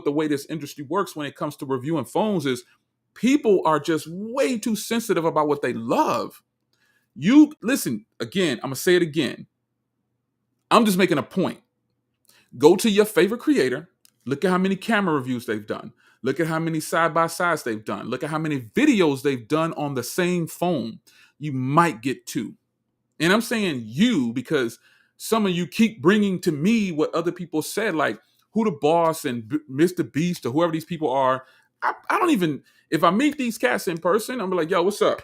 the way this industry works when it comes to reviewing phones is people are just way too sensitive about what they love. You listen, again, I'm gonna say it again. I'm just making a point. Go to your favorite creator, look at how many camera reviews they've done. Look at how many side-by-sides they've done. Look at how many videos they've done on the same phone. You might get two. And I'm saying you because some of you keep bringing to me what other people said, like who the boss and Mr. Beast or whoever these people are. I don't even, if I meet these cats in person, I'm like, yo, what's up?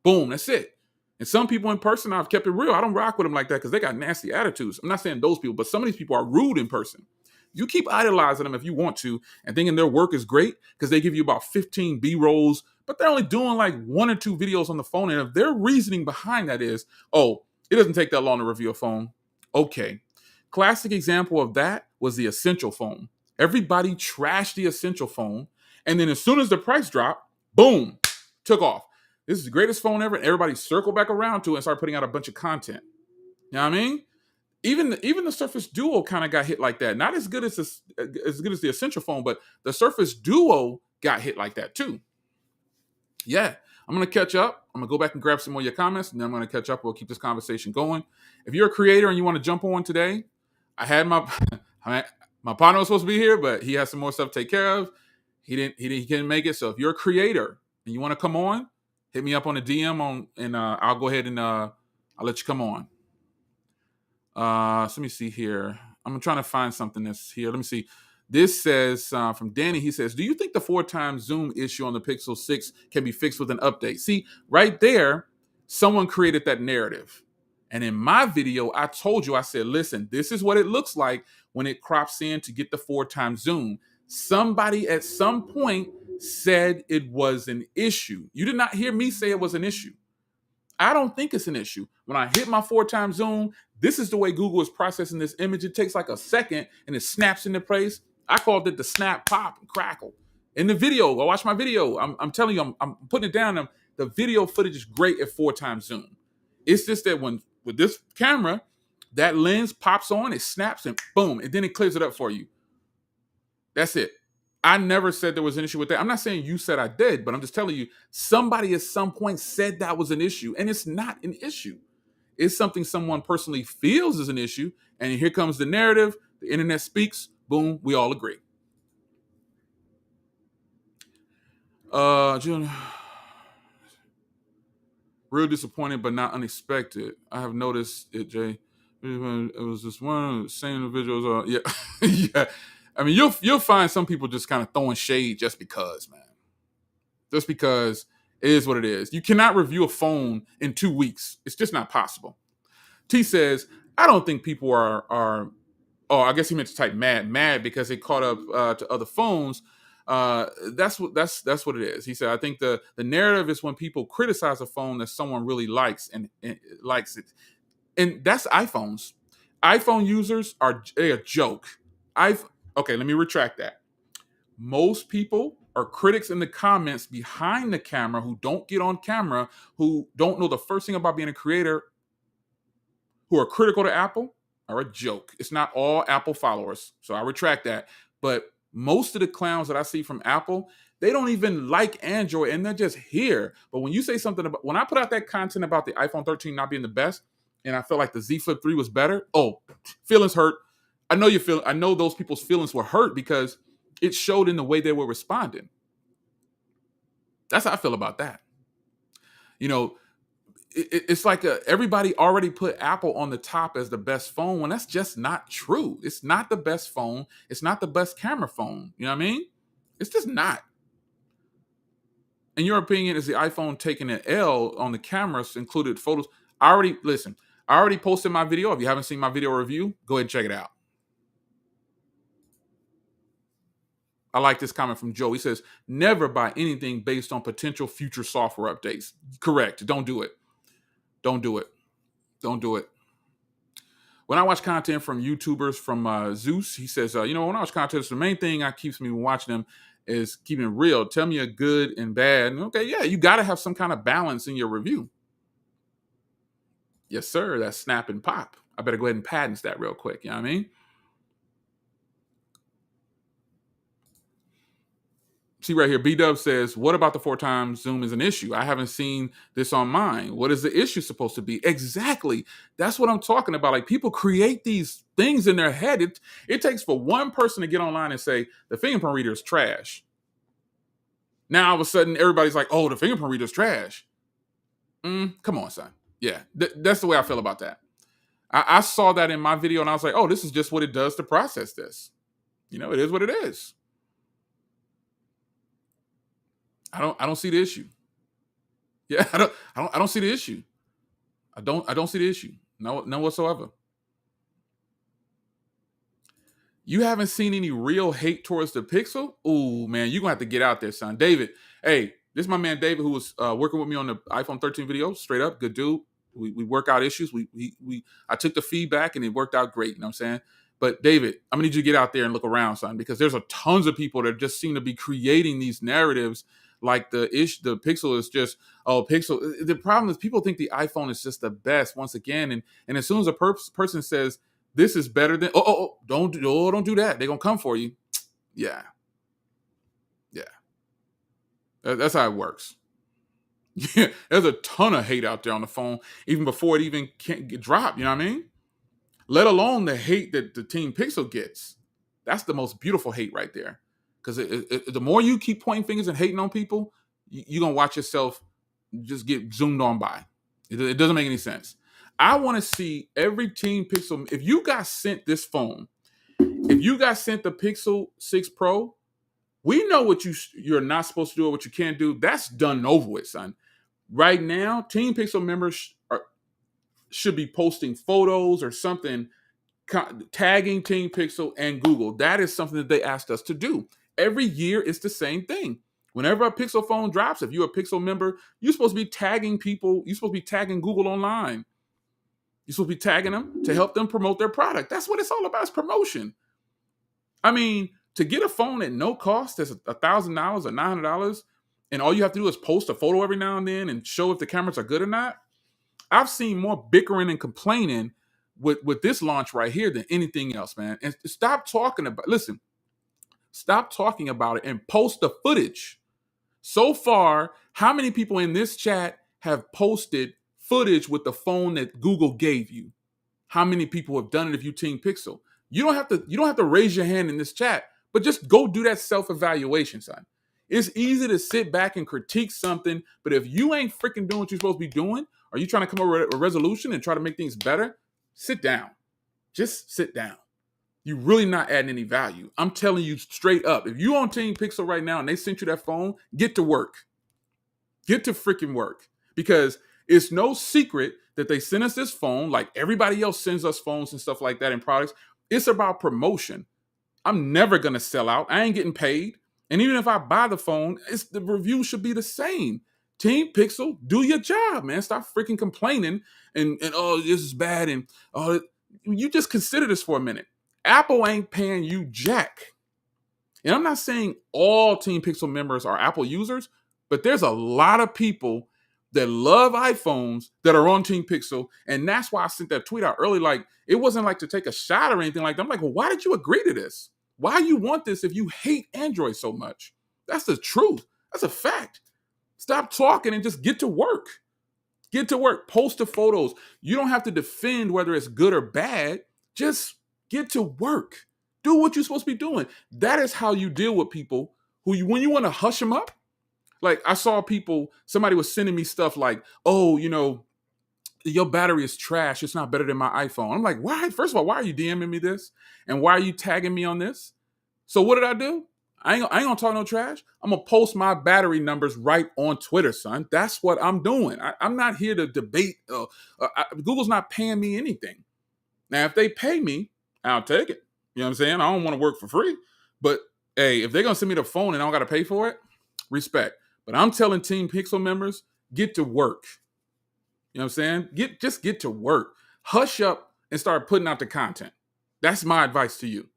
Boom, that's it. And some people in person, I've kept it real. I don't rock with them like that because they got nasty attitudes. I'm not saying those people, but some of these people are rude in person. You keep idolizing them if you want to and thinking their work is great because they give you about 15 B-rolls, but they're only doing like 1 or 2 videos on the phone. And if their reasoning behind that is, oh, it doesn't take that long to review a phone. Okay. Classic example of that was the Essential phone. Everybody trashed the Essential phone. And then as soon as the price dropped, boom, took off. This is the greatest phone ever. And everybody circled back around to it and started putting out a bunch of content. You know what I mean? Even the Surface Duo kind of got hit like that. Not as good as the Essential phone, but the Surface Duo got hit like that too. Yeah, I'm gonna catch up. I'm gonna go back and grab some more of your comments, and then I'm gonna catch up. We'll keep this conversation going. If you're a creator and you want to jump on today, I had my my partner was supposed to be here, but he has some more stuff to take care of. He couldn't make it. So if you're a creator and you want to come on, hit me up on the DM and I'll go ahead and I'll let you come on. So let me see here. I'm trying to find something that's here. Let me see. This says from Danny. He says, "Do you think the 4x zoom issue on the Pixel 6 can be fixed with an update?" See, right there, someone created that narrative. And in my video, I told you, I said, listen, this is what it looks like when it crops in to get the 4x zoom. Somebody at some point said it was an issue. You did not hear me say it was an issue. I don't think it's an issue. When I hit my 4x zoom, this is the way Google is processing this image. It takes like a second and it snaps into place. I called it the snap, pop, and crackle. In the video, go watch my video. I'm telling you, I'm putting it down. The video footage is great at 4x zoom. It's just that with this camera, that lens pops on, it snaps, and boom, and then it clears it up for you. That's it. I never said there was an issue with that. I'm not saying you said I did, but I'm just telling you, somebody at some point said that was an issue, and it's not an issue. It's something someone personally feels is an issue, and here comes the narrative, the internet speaks, boom, we all agree. June, real disappointed, but not unexpected. I have noticed it, Jay. It was just one of the same individuals. Yeah, yeah. I mean, you'll find some people just kind of throwing shade just because, man. Just because it is what it is. You cannot review a phone in 2 weeks. It's just not possible. T says, I don't think people are oh, I guess he meant to type mad because it caught up to other phones. That's what it is. He said, I think the narrative is when people criticize a phone that someone really likes and likes it. And that's iPhones. iPhone users are a joke. Okay, let me retract that. Most people are critics in the comments behind the camera who don't get on camera, who don't know the first thing about being a creator, who are critical to Apple, are a joke. It's not all Apple followers, so I retract that. But most of the clowns that I see from Apple, they don't even like Android, and they're just here. But when you say something about, when I put out that content about the iPhone 13 not being the best, and I felt like the Z Flip 3 was better, oh, feelings hurt. I know those people's feelings were hurt because it showed in the way they were responding. That's how I feel about that. You know, it's like everybody already put Apple on the top as the best phone when that's just not true. It's not the best phone. It's not the best camera phone. You know what I mean? It's just not. In your opinion, is the iPhone taking an L on the cameras, included photos? I already posted my video. If you haven't seen my video review, go ahead and check it out. I like this comment from Joe. He says, never buy anything based on potential future software updates. Correct. Don't do it. Don't do it. Don't do it. When I watch content from YouTubers, from Zeus, he says, when I watch content, it's the main thing that keeps me watching them is keeping it real. Tell me a good and bad. And okay, yeah, you got to have some kind of balance in your review. Yes, sir. That's snap and pop. I better go ahead and patent that real quick. You know what I mean? See right here, B-Dub says, what about the 4x zoom is an issue? I haven't seen this on mine. What is the issue supposed to be? Exactly. That's what I'm talking about. Like, people create these things in their head. It takes for one person to get online and say, the fingerprint reader is trash. Now, all of a sudden, everybody's like, oh, the fingerprint reader is trash. Come on, son. Yeah, that's the way I feel about that. I saw that in my video, and I was like, oh, this is just what it does to process this. You know, it is what it is. I don't see the issue. Yeah, I don't see the issue. I don't see the issue. No whatsoever. You haven't seen any real hate towards the Pixel? Ooh, man, you're gonna have to get out there, son. David, hey, this is my man David, who was working with me on the iPhone 13 video. Straight up, good dude. We work out issues. I took the feedback and it worked out great. You know what I'm saying? But David, I'm gonna need you to get out there and look around, son, because there's a tons of people that just seem to be creating these narratives like the Pixel is just, oh, Pixel. The problem is people think the iPhone is just the best once again, and as soon as a person says this is better than, don't do that, they're gonna come for you. Yeah. That's how it works. Yeah, there's a ton of hate out there on the phone even before it even can't get dropped. You know what I mean? Let alone the hate that the Team Pixel gets. That's the most beautiful hate right there. Because the more you keep pointing fingers and hating on people, you're going to watch yourself just get zoomed on by. It doesn't make any sense. I want to see every Team Pixel. If you got sent this phone, if you got sent the Pixel 6 Pro, we know what you're not supposed to do or what you can't do. That's done and over with, son. Right now, Team Pixel members should be posting photos or something, tagging Team Pixel and Google. That is something that they asked us to do. Every year, it's the same thing. Whenever a Pixel phone drops, if you're a Pixel member, you're supposed to be tagging people. You're supposed to be tagging Google online. You're supposed to be tagging them to help them promote their product. That's what it's all about, is promotion. I mean, to get a phone at no cost that's $1,000 or $900, and all you have to do is post a photo every now and then and show if the cameras are good or not. I've seen more bickering and complaining with this launch right here than anything else, man. And stop talking about it and post the footage. So far, how many people in this chat have posted footage with the phone that Google gave you? How many people have done it if you Team Pixel? You don't have to raise your hand in this chat, but just go do that self-evaluation, son. It's easy to sit back and critique something, but if you ain't freaking doing what you're supposed to be doing, or you trying to come up with a resolution and try to make things better, sit down. Just sit down. You're really not adding any value. I'm telling you straight up. If you on Team Pixel right now and they sent you that phone, get to work. Get to freaking work. Because it's no secret that they sent us this phone like everybody else sends us phones and stuff like that and products. It's about promotion. I'm never going to sell out. I ain't getting paid. And even if I buy the phone, the review should be the same. Team Pixel, do your job, man. Stop freaking complaining and oh, this is bad. And oh, you just consider this for a minute. Apple ain't paying you jack. And I'm not saying all Team Pixel members are Apple users, but there's a lot of people that love iPhones that are on Team Pixel. And that's why I sent that tweet out early. Like, it wasn't like to take a shot or anything like that. I'm like, well, why did you agree to this? Why you want this if you hate Android so much? That's the truth. That's a fact. Stop talking and just get to work. Get to work. Post the photos. You don't have to defend whether it's good or bad. Just get to work. Do what you're supposed to be doing. That is how you deal with people when you want to hush them up. Like, I saw somebody was sending me stuff like, oh, your battery is trash. It's not better than my iPhone. I'm like, why? First of all, why are you DMing me this? And why are you tagging me on this? So what did I do? I ain't gonna talk no trash. I'm gonna post my battery numbers right on Twitter, son. That's what I'm doing. I'm not here to debate. Google's not paying me anything. Now, if they pay me, I'll take it. You know what I'm saying? I don't want to work for free. But hey, if they're gonna send me the phone and I don't gotta pay for it, respect. But I'm telling Team Pixel members, get to work. You know what I'm saying? Just get to work. Hush up and start putting out the content. That's my advice to you.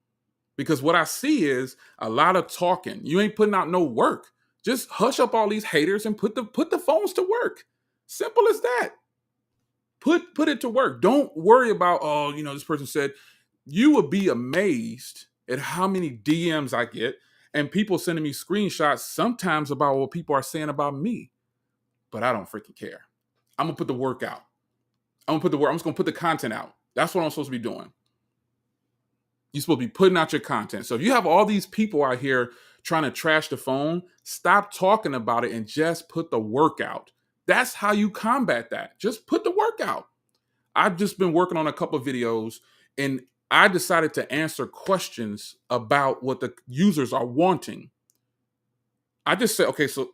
Because what I see is a lot of talking. You ain't putting out no work. Just hush up all these haters and put the phones to work. Simple as that. Put it to work. Don't worry about, oh, this person said. You would be amazed at how many DMs I get and people sending me screenshots sometimes about what people are saying about me. But I don't freaking care. I'm gonna put the work out. I'm just gonna put the content out. That's what I'm supposed to be doing. You're supposed to be putting out your content. So if you have all these people out here trying to trash the phone, stop talking about it and just put the work out. That's how you combat that. Just put the work out. I've just been working on a couple of videos and I decided to answer questions about what the users are wanting. I just said, okay, so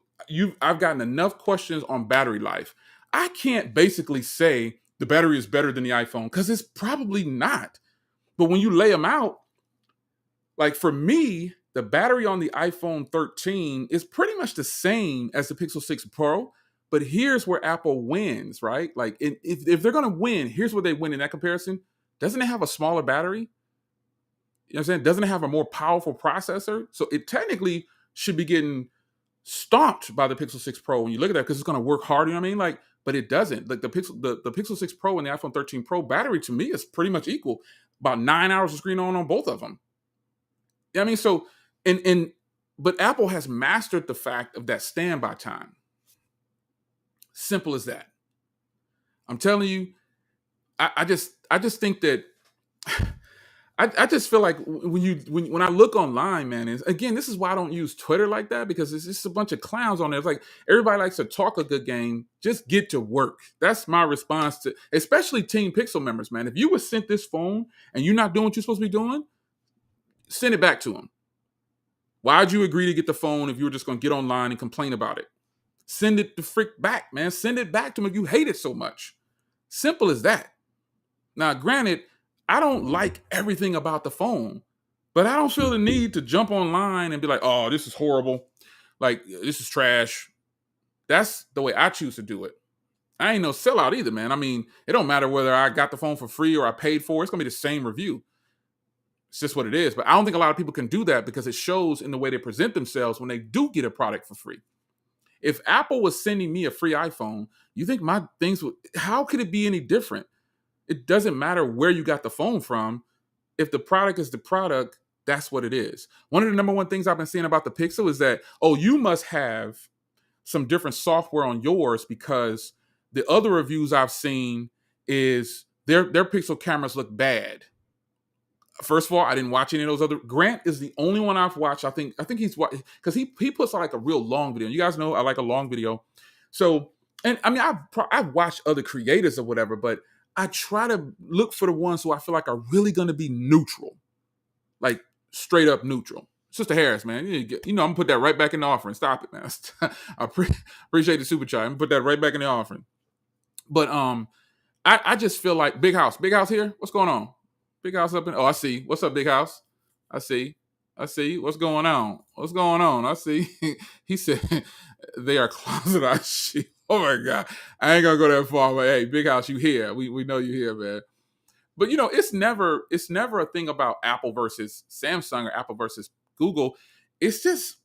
I've gotten enough questions on battery life. I can't basically say the battery is better than the iPhone because it's probably not. But when you lay them out, like for me, the battery on the iPhone 13 is pretty much the same as the Pixel 6 Pro. But here's where Apple wins, right? Like if they're going to win, here's where they win in that comparison. Doesn't it have a smaller battery? You know what I'm saying? Doesn't it have a more powerful processor? So it technically should be getting stomped by the Pixel 6 Pro when you look at that because it's going to work hard, you know what I mean? Like, but it doesn't. Like the Pixel 6 Pro and the iPhone 13 Pro battery to me is pretty much equal. About 9 hours of screen on both of them. You know what I mean? So but Apple has mastered the fact of that standby time. Simple as that. I'm telling you, I just think that I just feel like when I look online, man, again, this is why I don't use Twitter like that, because it's just a bunch of clowns on there. It's like everybody likes to talk a good game. Just get to work. That's my response to, especially Team Pixel members, man. If you were sent this phone and you're not doing what you're supposed to be doing, send it back to them. Why'd you agree to get the phone if you were just going to get online and complain about it? Send it the frick back, man. Send it back to them if you hate it so much. Simple as that. Now, granted, I don't like everything about the phone, but I don't feel the need to jump online and be like, oh, this is horrible. Like, this is trash. That's the way I choose to do it. I ain't no sellout either, man. I mean, it don't matter whether I got the phone for free or I paid for it. It's going to be the same review. It's just what it is. But I don't think a lot of people can do that because it shows in the way they present themselves when they do get a product for free. If Apple was sending me a free iPhone, you think my things would, how could it be any different? It doesn't matter where you got the phone from. If the product is the product, that's what it is. One of the number one things I've been seeing about the Pixel is that, oh, you must have some different software on yours because the other reviews I've seen is their Pixel cameras look bad. First of all, I didn't watch any of those other. Grant is the only one I've watched. I think he's watched because he puts like a real long video. You guys know I like a long video. So, and I mean, I've watched other creators or whatever, but I try to look for the ones who I feel like are really going to be neutral, like straight up neutral. Sister Harris, man, I'm gonna put that right back in the offering. Stop it, man. I appreciate the super chat. I'm gonna put that right back in the offering. But I just feel like Big House here. What's going on? Big House up in. Oh, I see. What's up, Big House? I see. What's going on? I see. He said they are closetized sheep. Oh my God. I ain't gonna go that far, but hey, Big House, you here. We know you here, man. But it's never a thing about Apple versus Samsung or Apple versus Google. It's just,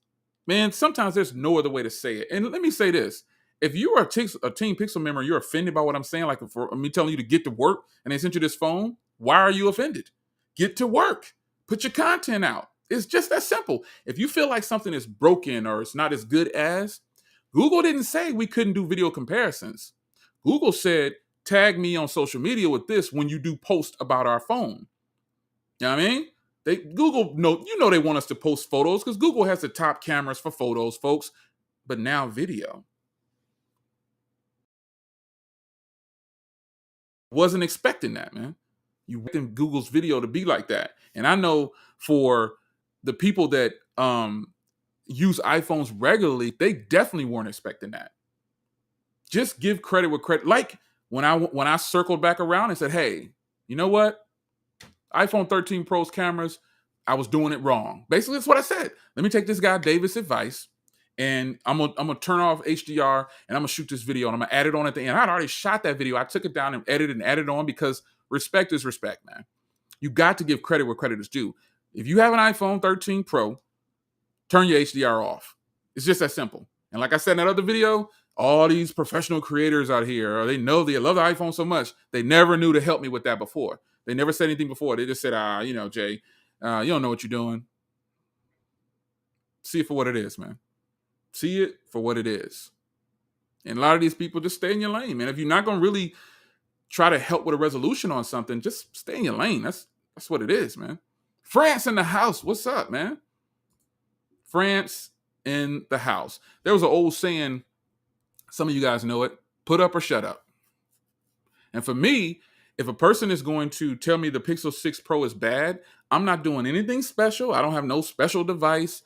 man, sometimes there's no other way to say it. And let me say this. If you are a Team Pixel member and you're offended by what I'm saying, like for me telling you to get to work and they sent you this phone, why are you offended? Get to work. Put your content out. It's just that simple. If you feel like something is broken or it's not as good as, Google didn't say we couldn't do video comparisons. Google said, tag me on social media with this when you do post about our phone. You know what I mean? Google, they want us to post photos because Google has the top cameras for photos, folks, but now video. Wasn't expecting that, man. You want Google's video to be like that. And I know for the people that use iPhones regularly, they definitely weren't expecting that. Just give credit where credit. Like when I circled back around and said, hey, you know what? iPhone 13 Pro's cameras, I was doing it wrong. Basically, that's what I said. Let me take this guy Davis' advice, and I'm gonna turn off HDR, and I'm gonna shoot this video, and I'm gonna add it on at the end. I'd already shot that video. I took it down and edited and added on because respect is respect, man. You got to give credit where credit is due. If you have an iPhone 13 Pro, turn your HDR off. It's just that simple. And like I said in that other video, all these professional creators out here, they love the iPhone so much, they never knew to help me with that before. They never said anything before. They just said, Jay, you don't know what you're doing. See it for what it is, man. See it for what it is. And a lot of these people just stay in your lane, man. If you're not going to really try to help with a resolution on something, just stay in your lane. That's what it is, man. France in the house. What's up, man? France in the house. There was an old saying, some of you guys know it, put up or shut up. And for me, if a person is going to tell me the Pixel 6 Pro is bad, I'm not doing anything special. I don't have no special device.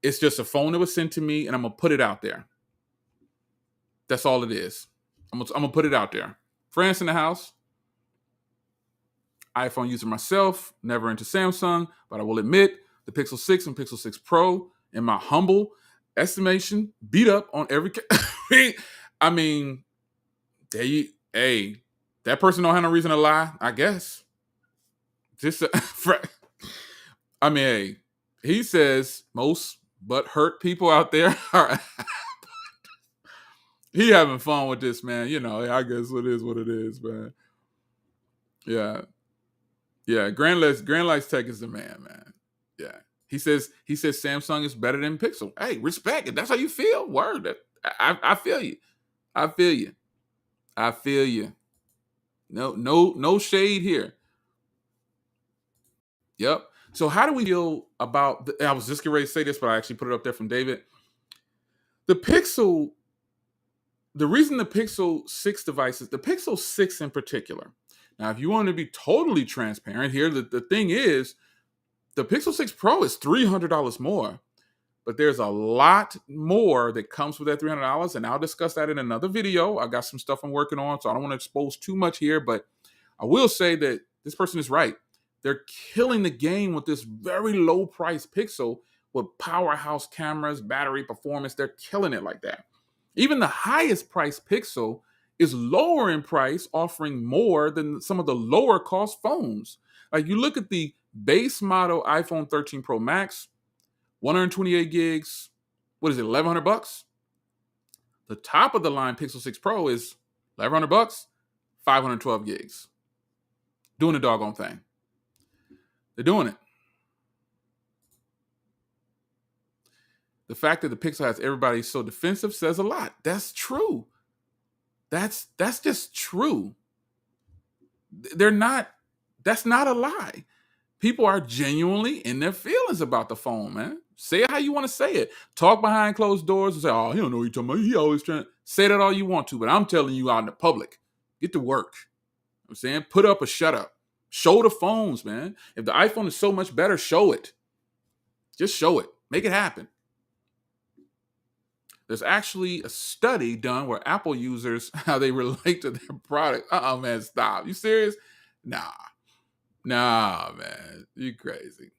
It's just a phone that was sent to me, and I'm going to put it out there. That's all it is. I'm going to put it out there. France in the house. iPhone user myself, never into Samsung, but I will admit the Pixel 6 and Pixel 6 Pro, in my humble estimation, beat up on every. I mean, that person don't have no reason to lie, I guess. He says most butthurt people out there are. He having fun with this, man. I guess it is what it is, man. Yeah. Grand Lights Tech is the man. Yeah. He says Samsung is better than Pixel. Hey, respect it. That's how you feel. Word. I feel you. I feel you. No shade here. Yep. So how do we feel about? I was just getting ready to say this, but I actually put it up there from David. The Pixel. The reason the Pixel 6 devices, the Pixel 6 in particular. Now, if you want to be totally transparent here, the thing is, the Pixel 6 Pro is $300 more, but there's a lot more that comes with that $300, and I'll discuss that in another video. I got some stuff I'm working on, so I don't want to expose too much here, but I will say that this person is right. They're killing the game with this very low price Pixel with powerhouse cameras, battery performance. They're killing it like that. Even the highest price Pixel is lower in price, offering more than some of the lower cost phones. Like you look at the base model iPhone 13 Pro Max, 128 gigs. What is it, $1,100? The top of the line Pixel 6 Pro is $1,100, 512 gigs. Doing the doggone thing. They're doing it. The fact that the Pixel has everybody so defensive says a lot. That's true. That's just true. That's not a lie. People are genuinely in their feelings about the phone, man. Say it how you want to say it. Talk behind closed doors and say, oh, he don't know what you're talking about. He always trying to say that all you want to, but I'm telling you out in the public, get to work. I'm saying, put up or shut up. Show the phones, man. If the iPhone is so much better, show it. Just show it. Make it happen. There's actually a study done where Apple users, how they relate to their product. Man, stop. You serious? Nah, man. You crazy.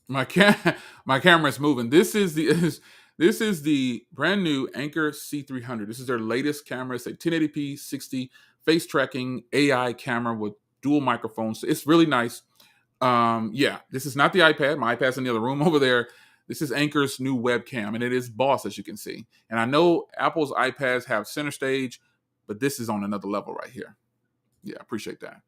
My camera is moving. This is the brand new Anker C300. This is their latest camera. It's a 1080p 60 face tracking AI camera with dual microphones. It's really nice. This is not the iPad. My iPad's in the other room over there. This is Anker's new webcam, and it is boss, as you can see. And I know Apple's iPads have center stage, but this is on another level right here. Yeah, I appreciate that.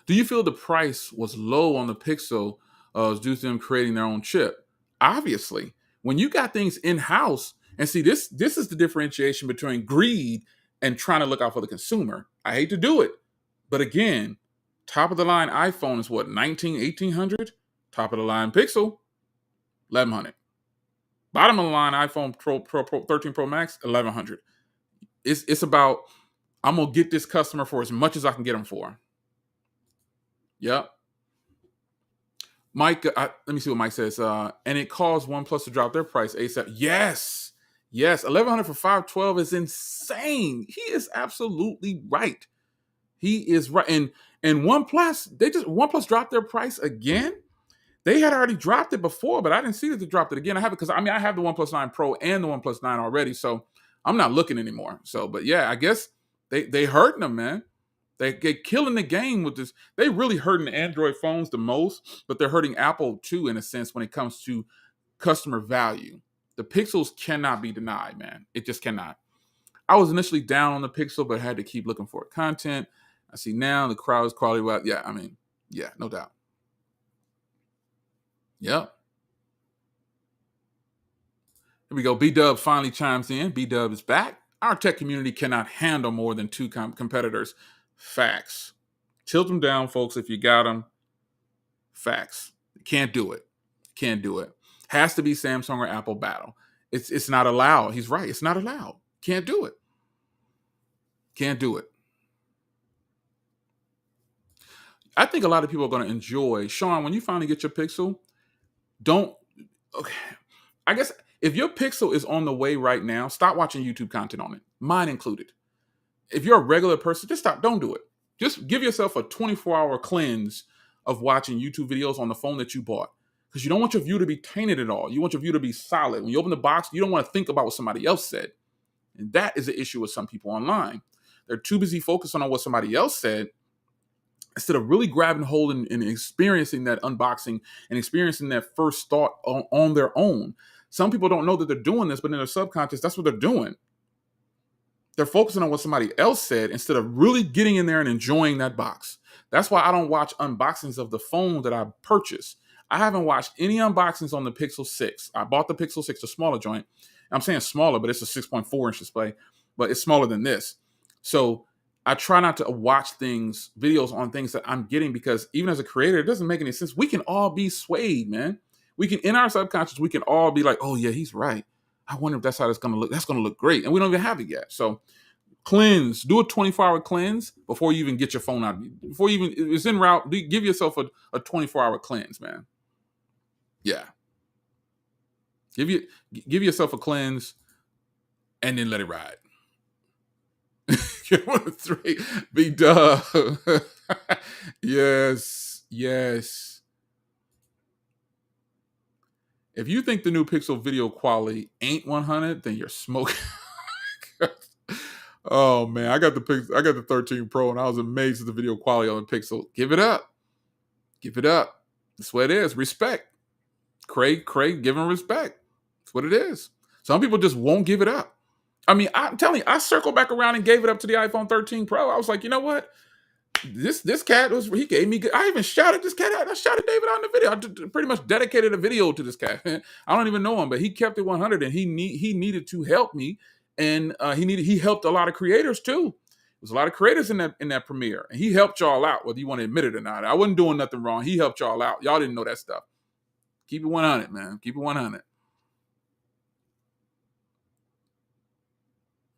Do you feel the price was low on the Pixel due to them creating their own chip? Obviously, when you got things in-house, and see, this is the differentiation between greed and trying to look out for the consumer. I hate to do it, but again, top of the line iPhone is what, $1,800? Top of the line Pixel, $1,100. Bottom of the line iPhone Pro 13 Pro Max, $1,100. It's about, I'm gonna get this customer for as much as I can get them for. Yep. Mike, let me see what Mike says. And it caused OnePlus to drop their price ASAP. Yes, $1,100 for 512 is insane. He is absolutely right. He is right. And OnePlus dropped their price again. They had already dropped it before, but I didn't see that they dropped it again. I have it because I have the OnePlus 9 Pro and the OnePlus 9 already, so I'm not looking anymore. So, but yeah, I guess they hurting them, man. They're killing the game with this. They really hurting Android phones the most, but they're hurting Apple too, in a sense, when it comes to customer value. The Pixels cannot be denied, man. It just cannot. I was initially down on the Pixel, but had to keep looking for content. I see now the crowd is quality. Well, yeah, I mean, yeah, no doubt. Yep. Here we go. B-Dub finally chimes in. B-Dub is back. Our tech community cannot handle more than two competitors. Facts. Tilt them down, folks, if you got them. Facts. Can't do it. Can't do it. Has to be Samsung or Apple battle. It's not allowed. He's right. It's not allowed. Can't do it. Can't do it. I think a lot of people are going to enjoy. Sean, when you finally get your Pixel, don't. Okay. I guess if your Pixel is on the way right now, stop watching YouTube content on it, mine included. If you're a regular person, just stop. Don't do it. Just give yourself a 24-hour cleanse of watching YouTube videos on the phone that you bought. Because you don't want your view to be tainted at all. You want your view to be solid. When you open the box, you don't want to think about what somebody else said. And that is the issue with some people online. They're too busy focusing on what somebody else said instead of really grabbing hold and experiencing that unboxing and experiencing that first thought on their own. Some people don't know that they're doing this, but in their subconscious, that's what they're doing. They're focusing on what somebody else said instead of really getting in there and enjoying that box. That's why I don't watch unboxings of the phone that I purchased. I haven't watched any unboxings on the Pixel 6. I bought the Pixel 6, a smaller joint. I'm saying smaller, but it's a 6.4 inch display, but it's smaller than this. So I try not to watch videos on things that I'm getting, because even as a creator, it doesn't make any sense. We can all be swayed, man. We can, in our subconscious, we can all be like, oh yeah, he's right. I wonder if that's how it's going to look. That's going to look great. And we don't even have it yet. So cleanse, do a 24-hour cleanse before you even get your phone out. Before you even, it's en route, give yourself a 24-hour cleanse, man. Yeah. Give yourself a cleanse and then let it ride. 3, be done. Yes. If you think the new Pixel video quality ain't 100, then you're smoking. Oh man, I got the 13 Pro, and I was amazed at the video quality on the Pixel. Give it up. That's what it is. Respect. Craig, give him respect. That's what it is. Some people just won't give it up. I mean, I'm telling you, I circled back around and gave it up to the iPhone 13 Pro. I was like, you know what? This cat he gave me. I even shouted this cat out. I shouted David out in the video. I pretty much dedicated a video to this cat. I don't even know him, but he kept it 100, and he needed to help me, and he helped a lot of creators too. There's a lot of creators in that premiere, and he helped y'all out, whether you want to admit it or not. I wasn't doing nothing wrong. He helped y'all out. Y'all didn't know that stuff. Keep it 100, man. Keep it 100.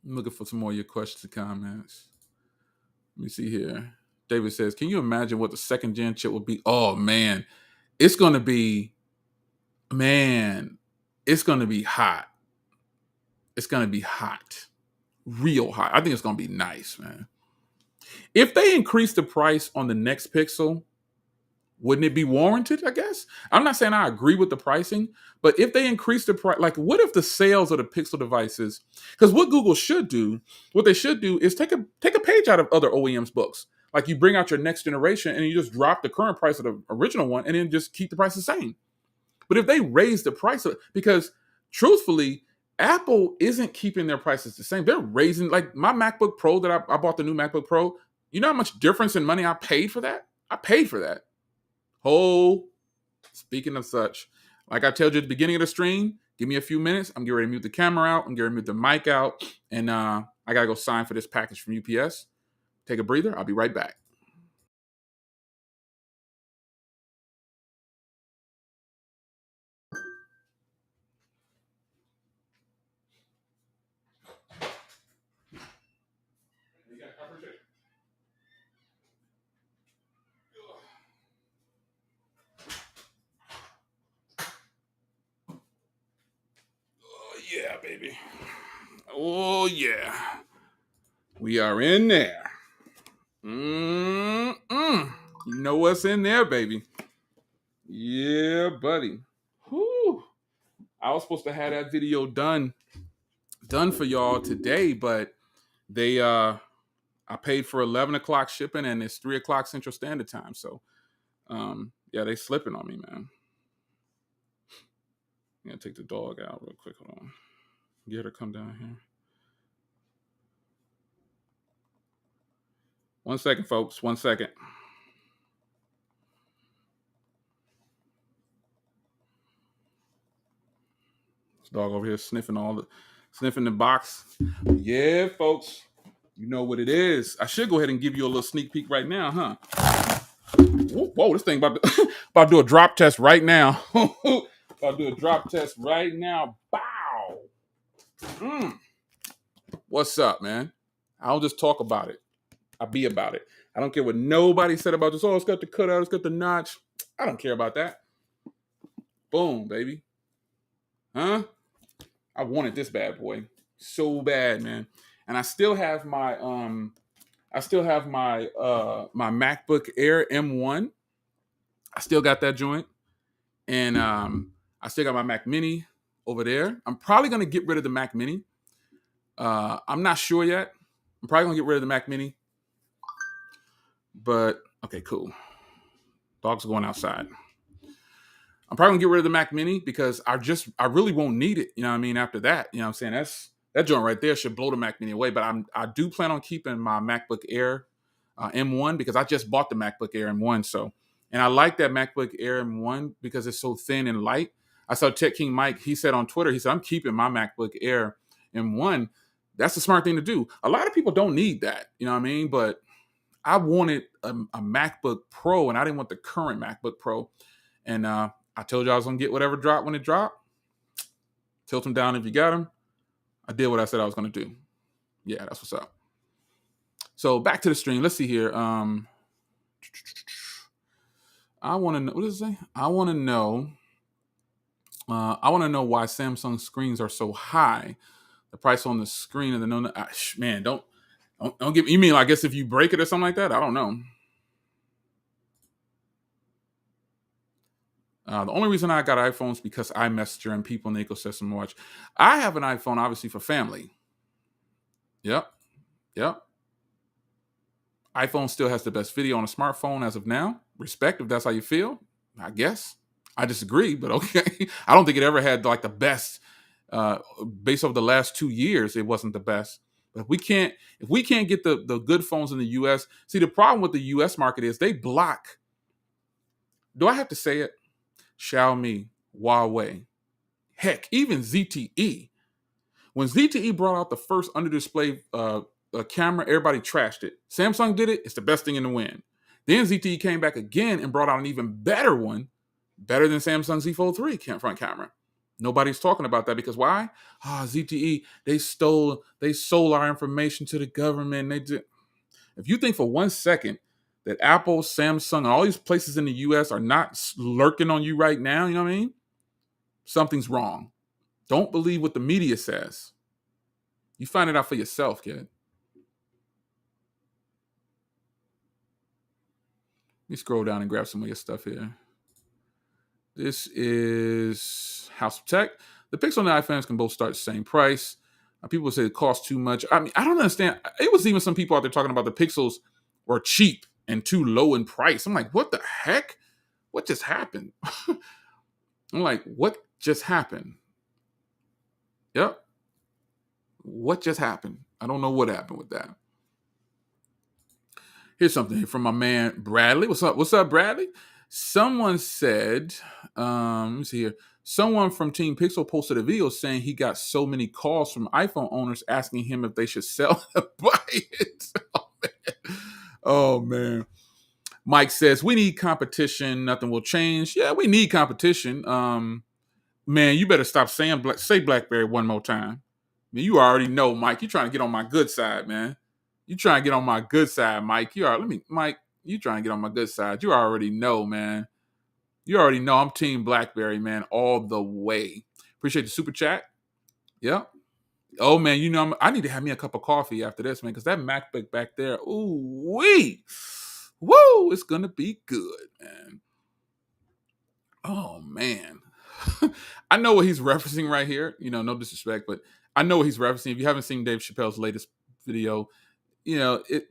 I'm looking for some more of your questions and comments. Let me see here. David says, can you imagine what the second gen chip would be? Oh man, it's going to be hot. It's going to be hot. Real hot. I think it's going to be nice, man. If they increase the price on the next Pixel, wouldn't it be warranted, I guess? I'm not saying I agree with the pricing, but if they increase the price, like what if the sales of the Pixel devices, because what they should do is take a page out of other OEMs' books. Like you bring out your next generation and you just drop the current price of the original one and then just keep the price the same. But if they raise the price, because truthfully, Apple isn't keeping their prices the same. They're raising, like my MacBook Pro that I bought, the new MacBook Pro. You know how much difference in money I paid for that? I paid for that. Speaking of such, like I told you at the beginning of the stream, give me a few minutes. I'm getting ready to mute the camera out. I'm getting ready to mute the mic out. And I got to go sign for this package from UPS. Take a breather. I'll be right back. Oh, yeah, baby. Oh, yeah. We are in there. You know what's in there, baby. Yeah, buddy. Whew. I was supposed to have that video done for y'all today, but they I paid for 11 o'clock shipping, and it's 3 o'clock Central Standard Time. So, yeah, they slipping on me, man. I'm gonna take the dog out real quick. Hold on. Get her to come down here. 1 second, folks. 1 second. This dog over here sniffing the box. Yeah, folks. You know what it is. I should go ahead and give you a little sneak peek right now, huh? Whoa, this thing about to, about to do a drop test right now. About to do a drop test right now. Bow. What's up, man? I don't just talk about it. I be about it. I don't care what nobody said about this. Oh, it's got the cutout, it's got the notch. I don't care about that. Boom, baby. Huh? I wanted this bad boy so bad, man. And I still have my my MacBook Air M1. I still got that joint. And I still got my Mac Mini over there. I'm probably gonna get rid of the Mac Mini. I'm not sure yet. I'm probably gonna get rid of the Mac Mini. But okay, cool. Dogs are going outside. I'm probably gonna get rid of the Mac Mini because I really won't need it. You know what I mean? After that, you know what I'm saying? That joint right there should blow the Mac Mini away. But I do plan on keeping my MacBook Air M1 because I just bought the MacBook Air M1. So, and I like that MacBook Air M1 because it's so thin and light. I saw Tech King Mike. He said on Twitter, he said, I'm keeping my MacBook Air M1. That's the smart thing to do. A lot of people don't need that. You know what I mean? But I wanted a MacBook Pro, and I didn't want the current MacBook Pro. And I told you I was gonna get whatever drop when it dropped. Tilt them down if you got them. I did what I said I was gonna do. Yeah, that's what's up. So back to the stream. Let's see here. I want to know. What does it say? I want to know. I want to know why Samsung screens are so high. The price on the screen and the no. Man, don't give. You mean I guess if you break it or something like that? I don't know. The only reason I got iPhones is because iMessenger and people in the ecosystem watch. I have an iPhone, obviously, for family. Yep. iPhone still has the best video on a smartphone as of now. Respect if that's how you feel, I guess. I disagree, but okay. I don't think it ever had like the best. Based off the last 2 years, it wasn't the best. But if we can't get the good phones in the US, see the problem with the US market is they block. Do I have to say it? Xiaomi, Huawei, heck, even ZTE. When ZTE brought out the first under-display camera, everybody trashed it. Samsung did it. It's the best thing in the wind. Then ZTE came back again and brought out an even better one, better than Samsung Z Fold 3 front camera. Nobody's talking about that because why? ZTE, they sold our information to the government. They did. If you think for 1 second that Apple, Samsung, and all these places in the US are not lurking on you right now, you know what I mean? Something's wrong. Don't believe what the media says. You find it out for yourself, kid. Let me scroll down and grab some of your stuff here. This is House of Tech. The Pixel and the iPhones can both start the same price. People say it costs too much. I mean, I don't understand. It was even some people out there talking about the Pixels were cheap and too low in price. I'm like, what the heck? What just happened? I'm like, what just happened? Yep. What just happened? I don't know what happened with that. Here's something here from my man Bradley. What's up? What's up, Bradley? Someone said, let me see here. Someone from Team Pixel posted a video saying he got so many calls from iPhone owners asking him if they should sell and buy it. Oh, man. Mike says, we need competition. Nothing will change. Yeah, we need competition. Man, you better stop saying say BlackBerry one more time. I mean, you already know, Mike. You're trying to get on my good side, man. You trying to get on my good side, Mike. Mike, you trying to get on my good side. You already know, man. You already know I'm Team BlackBerry, man, all the way. Appreciate the super chat. Yep. Oh, man, you know, I need to have me a cup of coffee after this, man, because that MacBook back there, ooh-wee. Woo, it's going to be good, man. Oh, man. I know what he's referencing right here. You know, no disrespect, but I know what he's referencing. If you haven't seen Dave Chappelle's latest video,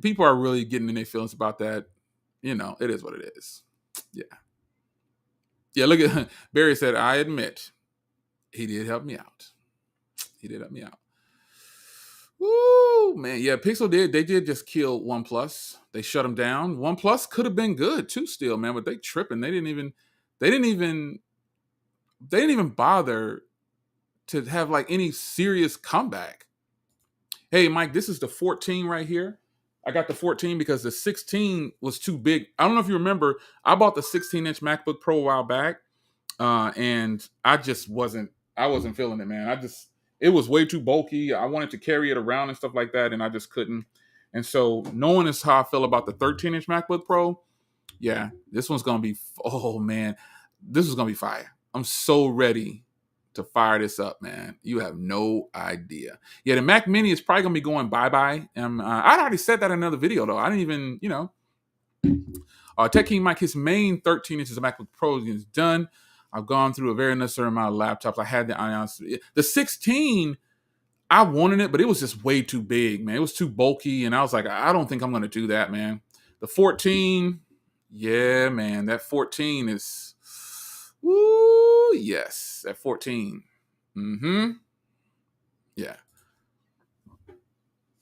people are really getting in their feelings about that. It is what it is. Yeah. Yeah, look at Barry said, I admit he did help me out. He did help me out. Woo, man. Yeah, Pixel they did just kill OnePlus. They shut them down. OnePlus could have been good too still, man, but they tripping. They didn't even bother to have like any serious comeback. Hey, Mike, this is the 14 right here. I got the 14 because the 16 was too big. I don't know if you remember, I bought the 16-inch MacBook Pro a while back, and I wasn't feeling it, man. It was way too bulky. I wanted to carry it around and stuff like that, and I just couldn't. And so, knowing is how I feel about the 13-inch MacBook Pro, yeah, this one's gonna be. Oh man, this is gonna be fire. I'm so ready to fire this up, man. You have no idea. Yeah, the Mac Mini is probably gonna be going bye-bye. I'd already said that in another video though. I didn't even. Tech King Mike, his main 13 inches of MacBook Pro is done. I've gone through a very necessary amount of laptops. I had the 16. I wanted it, but it was just way too big, man. It was too bulky, and I was like, I don't think I'm going to do that, man. The 14, yeah, man, that 14 is, woo, yes, that 14. Yeah.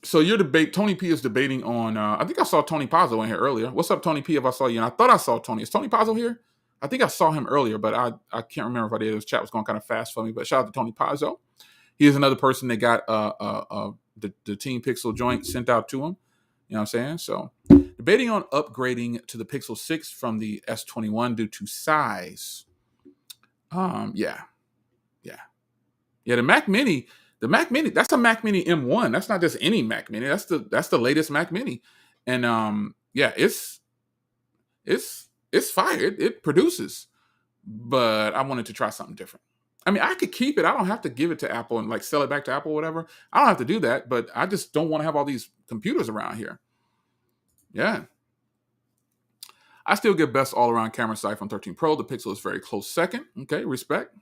So Tony P is debating on, I think I saw Tony Pazzo in here earlier. What's up, Tony P, if I saw you? And I thought I saw Tony. Is Tony Pazzo here? I think I saw him earlier, but I can't remember if I did. His chat was going kind of fast for me, but shout out to Tony Pazzo. He is another person that got the Team Pixel joint sent out to him. You know what I'm saying? So, debating on upgrading to the Pixel 6 from the S21 due to size. Yeah. The Mac Mini, that's a Mac Mini M1. That's not just any Mac Mini. That's the latest Mac Mini. And yeah, it's fire. It produces. But I wanted to try something different. I mean, I could keep it. I don't have to give it to Apple and like sell it back to Apple or whatever. I don't have to do that, but I just don't want to have all these computers around here. Yeah. I still get best all-around camera side from 13 Pro. The Pixel is very close second. Okay, respect.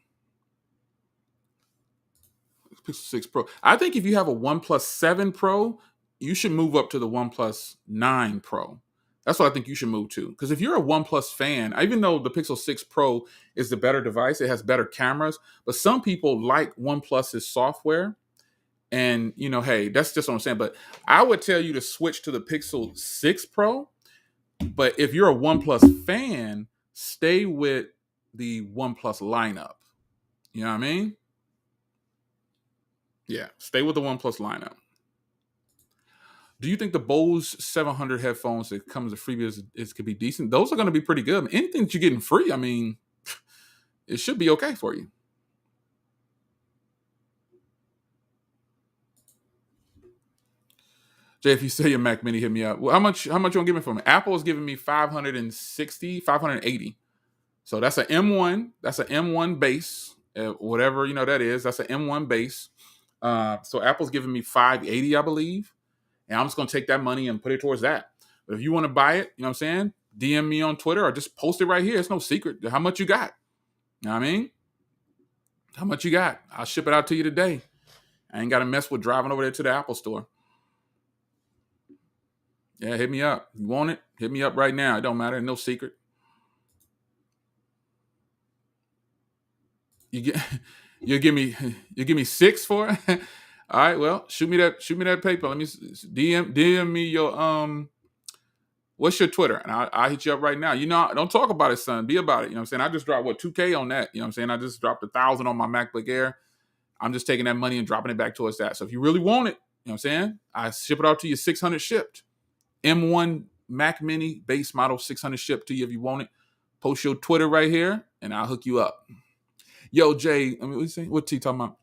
Pixel 6 Pro. I think if you have a OnePlus 7 Pro, you should move up to the OnePlus 9 Pro. That's what I think you should move to. Because if you're a OnePlus fan, even though the Pixel 6 Pro is the better device, it has better cameras, but some people like OnePlus's software. And, hey, that's just what I'm saying. But I would tell you to switch to the Pixel 6 Pro. But if you're a OnePlus fan, stay with the OnePlus lineup. You know what I mean? Yeah, stay with the OnePlus lineup. Do you think the Bose 700 headphones that come as a freebie could be decent? Those are going to be pretty good. Anything that you're getting free, I mean, it should be okay for you. Jay, if you say your Mac Mini, hit me up. Well, how much you gonna give me for me? Apple is giving me 560, 580. So that's an M1. That's an M1 base, whatever that is. That's an M1 base. So Apple's giving me 580, I believe. And I'm just going to take that money and put it towards that. But if you want to buy it, you know what I'm saying? DM me on Twitter or just post it right here. It's no secret. How much you got? You know what I mean? How much you got? I'll ship it out to you today. I ain't got to mess with driving over there to the Apple store. Yeah, hit me up. You want it? Hit me up right now. It don't matter. No secret. You give me 6 for it? All right, well, shoot me that paper. Let me DM me your what's your Twitter? And I'll hit you up right now. Don't talk about it, son. Be about it. You know what I'm saying? I just dropped $2K on that. You know what I'm saying? I just dropped $1,000 on my MacBook Air. I'm just taking that money and dropping it back towards that. So if you really want it, you know what I'm saying? I ship it out to you 600 shipped. M1 Mac Mini base model 600 shipped to you if you want it. Post your Twitter right here and I'll hook you up. Yo, Jay, what T talking about?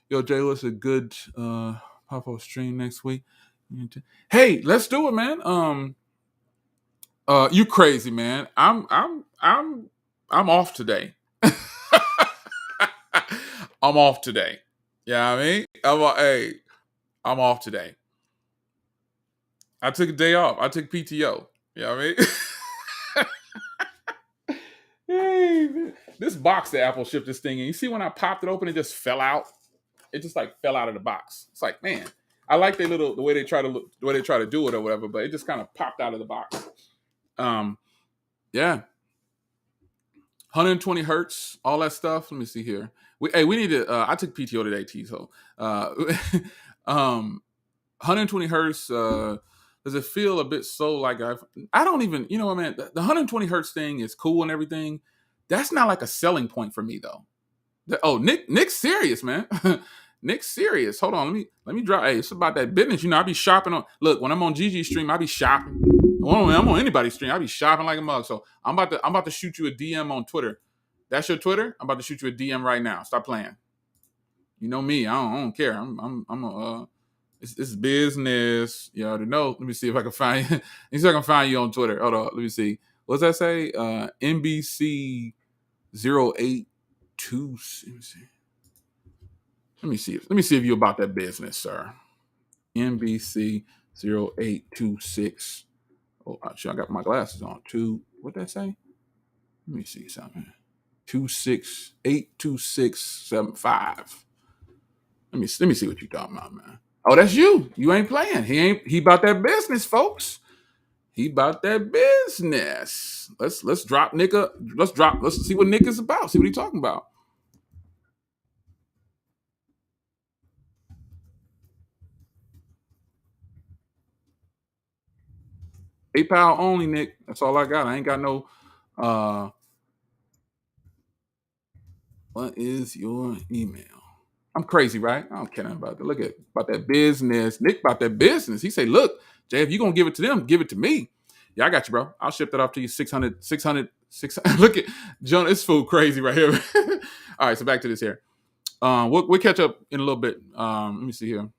Yo, Jay, what's a good pop-up stream next week? Hey, let's do it, man. You crazy, man. I'm off today. I'm off today. Yeah, I mean, I'm off today. I took a day off. I took PTO. You know what I mean? Hey, this box that Apple shipped this thing in. You see when I popped it open, it just fell out. It just like fell out of the box. It's like, man, I like the way they try to look, the way they try to do it or whatever, but it just kind of popped out of the box. Yeah, 120 hertz, all that stuff. Let me see here. We need to. I took PTO today, T. So, 120 hertz. Does it feel a bit so like I don't even, you know what, man? The 120 hertz thing is cool and everything. That's not like a selling point for me though. Nick's serious, man. Nick's serious. Hold on, let me drop. Hey, it's about that business. You know, I be shopping on. Look, when I'm on Gigi's stream, I be shopping. When I'm on anybody's stream, I be shopping like a mug. So I'm about to shoot you a DM on Twitter. That's your Twitter. I'm about to shoot you a DM right now. Stop playing. You know me. I don't care. It's business. You already know. Let me see if I can find you. Let me see if I can find you on Twitter. Hold on. Let me see. What's that say? NBC 082. Let me see. Let me see if you're about that business, sir. NBC 0826. Oh, actually, I got my glasses on. What'd that say? Let me see something. 82675. Let me see what you talking about, man. Oh, that's you. You ain't playing. He about that business, folks. He about that business. Let's drop Nick. Let's see what Nick is about. See what he talking about. PayPal only, Nick. That's all I got. I ain't got no. What is your email? I'm crazy, right? I don't care nothing about that. Look at about that business. Nick about that business. He say, look, Jay, if you gonna give it to them, give it to me. Yeah, I got you, bro. I'll ship that off to you. 600. Look at John. This fool crazy right here. All right, so back to this here. We'll catch up in a little bit. Let me see here.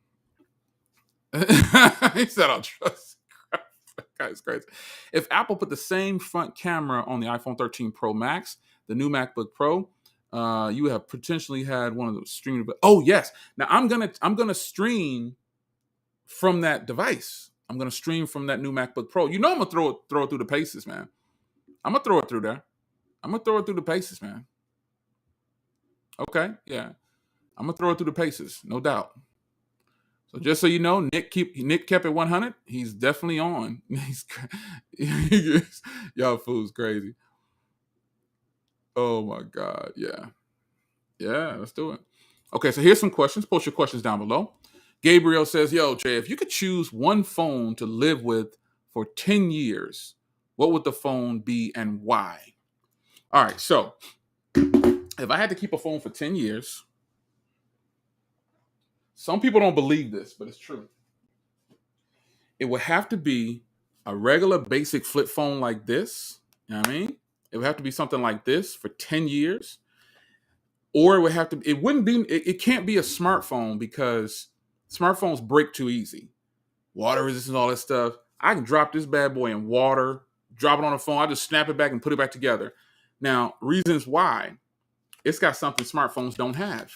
He said, "I'll trust." Guy's crazy. If Apple put the same front camera on the iPhone 13 Pro Max, the new MacBook Pro, you have potentially had one of those streaming. Oh yes. Now I'm gonna stream from that device. I'm gonna stream from that new MacBook Pro. You know I'm gonna throw it through the paces, man. I'm gonna throw it through there. I'm gonna throw it through the paces, man. Okay, yeah. I'm gonna throw it through the paces, no doubt. So just so you know, Nick kept it 100. He's definitely on. Y'all fools crazy. Oh my God, yeah. Let's do it. Okay, so here's some questions. Post your questions down below. Gabriel says, "Yo, Jay, if you could choose one phone to live with for 10 years, what would the phone be and why?" All right, so if I had to keep a phone for 10 years, some people don't believe this, but it's true. It would have to be a regular basic flip phone like this. You know what I mean? It would have to be something like this for 10 years. Or it can't be a smartphone because smartphones break too easy. Water resistance, all that stuff. I can drop this bad boy in water, drop it on the phone. I just snap it back and put it back together. Now, reasons why. It's got something smartphones don't have.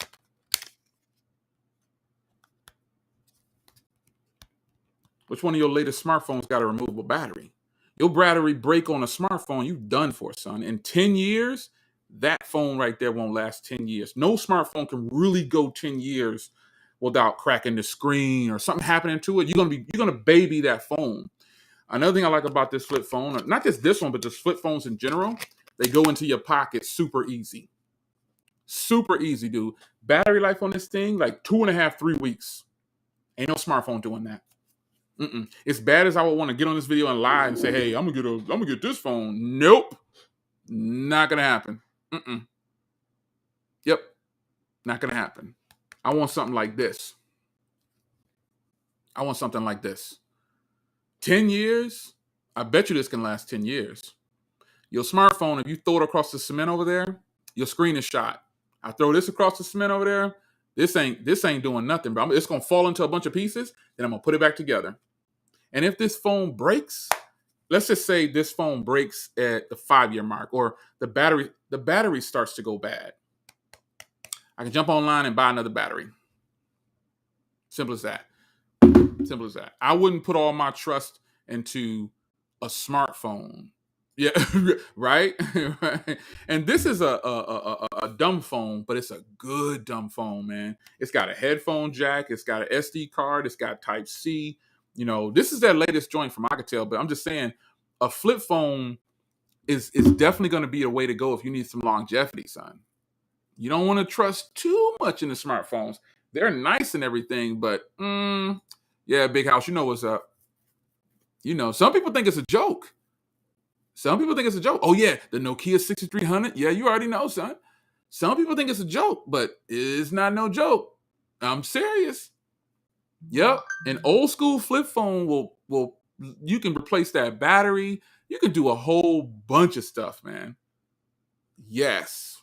Which one of your latest smartphones got a removable battery? Your battery break on a smartphone, you done for, son. In 10 years, that phone right there won't last 10 years. No smartphone can really go 10 years without cracking the screen or something happening to it. You're gonna baby that phone. Another thing I like about this flip phone, not just this one, but just flip phones in general, they go into your pocket super easy. Super easy, dude. Battery life on this thing, like 2.5, 3 weeks. Ain't no smartphone doing that. As bad as I would want to get on this video and lie and say, "Hey, I'm gonna get this phone." Nope, not gonna happen. Yep, not gonna happen. I want something like this. 10 years. I bet you this can last 10 years. Your smartphone, if you throw it across the cement over there, your screen is shot. I throw this across the cement over there. This ain't doing nothing, but it's gonna fall into a bunch of pieces. Then I'm gonna put it back together. And if this phone breaks, let's just say this phone breaks at the 5-year mark, or the battery starts to go bad. I can jump online and buy another battery. Simple as that. I wouldn't put all my trust into a smartphone. Yeah, right, right. And this is a dumb phone, but it's a good dumb phone, man. It's got a headphone jack. It's got an SD card. It's got Type C. This is their latest joint from Alcatel. But I'm just saying, a flip phone is definitely going to be a way to go if you need some longevity, son. You don't want to trust too much in the smartphones. They're nice and everything, but yeah, big house, you know what's up. Some people think it's a joke. Some people think it's a joke. Oh yeah, the Nokia 6300. Yeah, you already know, son. Some people think it's a joke, but it's not no joke. I'm serious. Yep. An old school flip phone will you can replace that battery. You can do a whole bunch of stuff, man. Yes.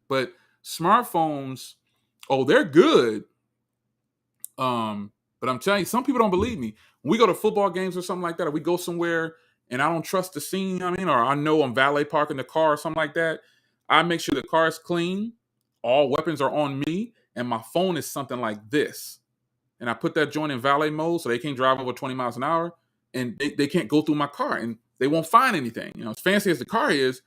But smartphones, oh, they're good. But I'm telling you, some people don't believe me. When we go to football games or something like that, or we go somewhere and I don't trust the scene, or I know I'm valet parking the car or something like that, I make sure the car is clean, all weapons are on me, and my phone is something like this. And I put that joint in valet mode so they can't drive over 20 miles an hour and they can't go through my car and they won't find anything. As fancy as the car is,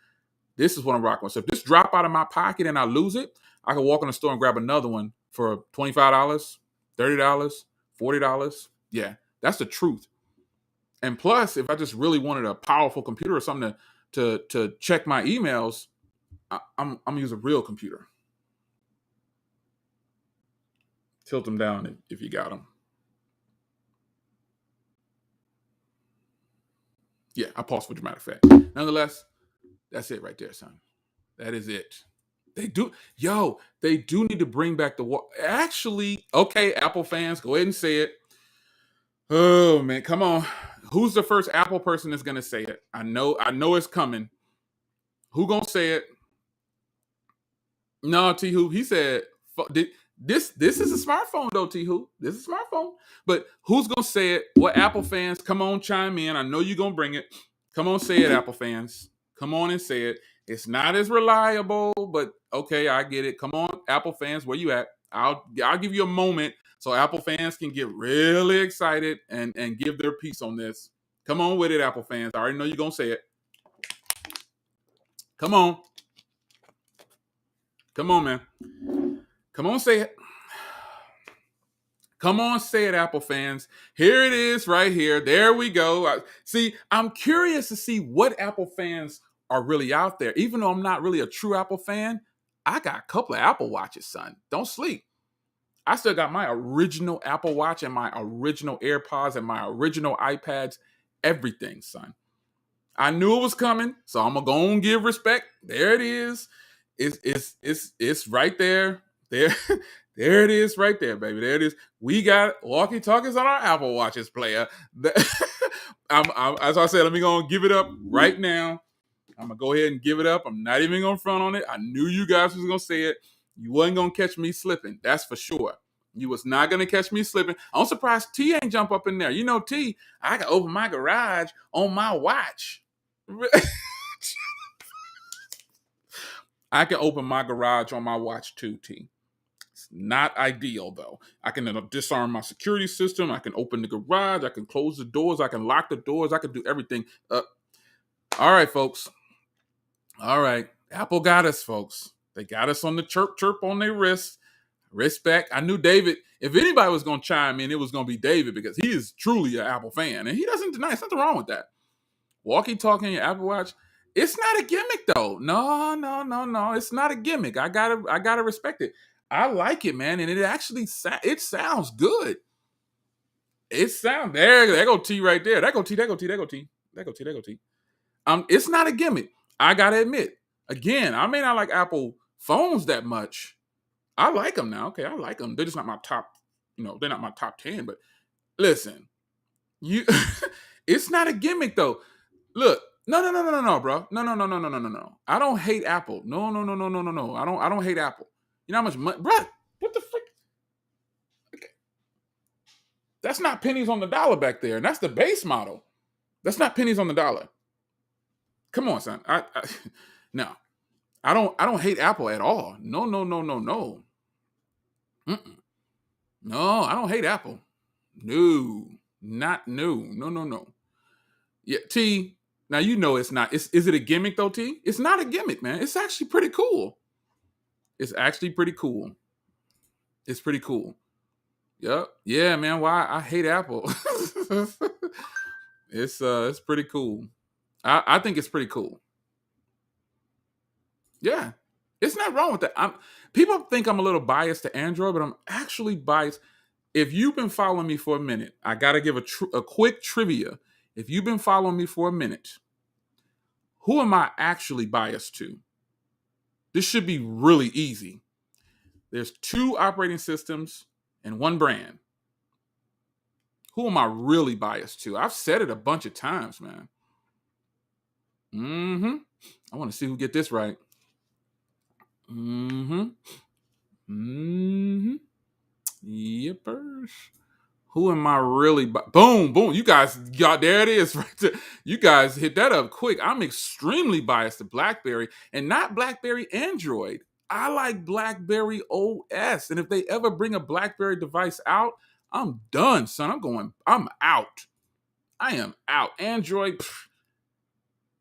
this is what I'm rocking with. So if this drop out of my pocket and I lose it, I can walk in the store and grab another one for $25, $30, $40. Yeah, that's the truth. And plus, if I just really wanted a powerful computer or something to check my emails, I'm gonna use a real computer. Tilt them down if you got them. Yeah, I paused for dramatic effect. Nonetheless, that's it right there, son. That is it. They do need to bring back the actually, okay, Apple fans, go ahead and say it. Oh man, come on. Who's the first Apple person that's gonna say it? I know it's coming. Who gonna say it? No, T Hoop. He said this is a smartphone though, T Hoop. This is a smartphone. But who's gonna say it? What Apple fans? Come on, chime in. I know you're gonna bring it. Come on, say it, Apple fans. Come on and say it. It's not as reliable, but okay, I get it. Come on, Apple fans, where you at? I'll give you a moment so Apple fans can get really excited and give their piece on this. Come on with it, Apple fans. I already know you're gonna say it. Come on. Come on, man. Come on, say it. Come on, say it, Apple fans. Here it is right here. There we go. See, I'm curious to see what Apple fans are really out there. Even though I'm not really a true Apple fan, I got a couple of Apple Watches, son. Don't sleep. I still got my original Apple Watch and my original AirPods and my original iPads. Everything, son. I knew it was coming, so I'm gonna go and give respect. There it is. It's right there. There, there it is, right there, baby. There it is. We got walkie-talkies on our Apple Watches, player. As I said, let me go and give it up right now. I'm gonna go ahead and give it up. I'm not even gonna front on it. I knew you guys was gonna say it. You wasn't gonna catch me slipping. That's for sure. You was not gonna catch me slipping. I'm surprised T ain't jump up in there. T, I can open my garage on my watch. I can open my garage on my watch too, T. It's not ideal though. I can disarm my security system. I can open the garage. I can close the doors. I can lock the doors. I can do everything. All right, folks. All right. Apple got us, folks. They got us on the chirp on their wrist. Respect. I knew David, if anybody was going to chime in, it was going to be David because he is truly an Apple fan. And he doesn't deny. There's nothing wrong with that. Walkie-talkie, your Apple Watch. It's not a gimmick though. No. It's not a gimmick. I gotta respect it. I like it, man, and it actually it sounds good. It sounds there go T right there. There go T. It's not a gimmick. I gotta admit. Again, I may not like Apple phones that much. I like them now. Okay, I like them. They're just not my top. They're not my top 10. But listen, it's not a gimmick though. Look, no, bro. No. I don't hate Apple. No. I don't hate Apple. You know how much money, bro? What the frick? Okay. That's not pennies on the dollar back there, and that's the base model. That's not pennies on the dollar. Come on, son. No, I don't hate Apple at all. No. Mm-mm. No, I don't hate Apple. No. Yeah, T. Now you know it's not. Is it a gimmick though, T? It's not a gimmick, man. It's actually pretty cool. It's actually pretty cool. It's pretty cool. Yep. Yeah, man. Why I hate Apple. It's pretty cool. I think it's pretty cool. Yeah. It's not wrong with that. People think I'm a little biased to Android, but I'm actually biased. If you've been following me for a minute, I gotta give a quick trivia. If you've been following me for a minute, who am I actually biased to? This should be really easy. There's 2 operating systems and 1 brand. Who am I really biased to? I've said it a bunch of times, man. Mm-hmm. I want to see who get this right. Mm-hmm. Mm-hmm. Yippers. Who am I really? Boom, boom. You guys got there. It is right there. You guys hit that up quick. I'm extremely biased to BlackBerry and not BlackBerry Android. I like BlackBerry OS, and if they ever bring a BlackBerry device out, I'm done, son. I'm out. I am out. Android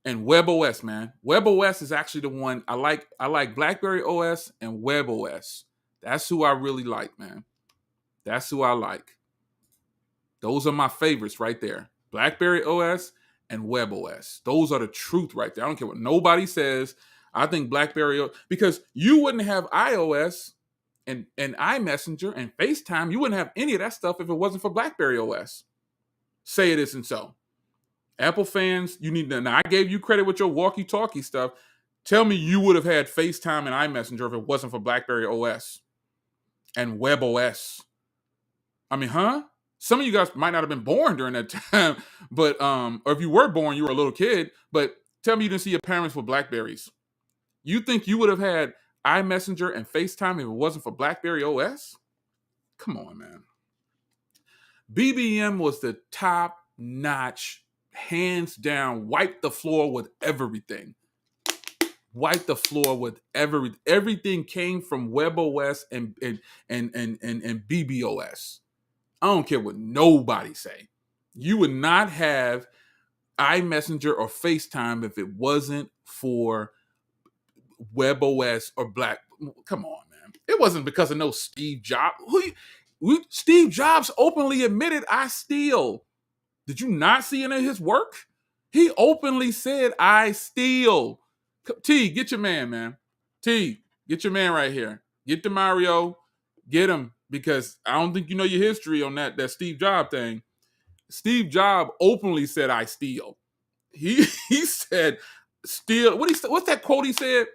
and WebOS, man. WebOS is actually the one I like. I like BlackBerry OS and WebOS. That's who I really like, man. That's who I like. Those are my favorites right there. BlackBerry OS and WebOS. Those are the truth right there. I don't care what nobody says. I think BlackBerry, because you wouldn't have iOS and iMessenger and FaceTime. You wouldn't have any of that stuff if it wasn't for BlackBerry OS. Say it isn't so. Apple fans, you need to. Now, I gave you credit with your walkie-talkie stuff. Tell me you would have had FaceTime and iMessenger if it wasn't for BlackBerry OS and WebOS. I mean, huh? Some of you guys might not have been born during that time, but or if you were born, you were a little kid. But tell me you didn't see your parents with Blackberries. You think you would have had iMessenger and FaceTime if it wasn't for BlackBerry OS? Come on, man. BBM was the top notch, hands down, wipe the floor with everything. Wipe the floor with everything came from WebOS and BBOS. I don't care what nobody say. You would not have iMessenger or FaceTime if it wasn't for WebOS or Black. Come on, man. It wasn't because of no Steve Jobs. Steve Jobs openly admitted, I steal. Did you not see any of his work? He openly said, I steal. T, get your man. T, get your man right here. Get the Mario. Get him. Because I don't think you know your history on that Steve Jobs thing. Steve Jobs openly said, I steal. He said, steal. What's that quote he said?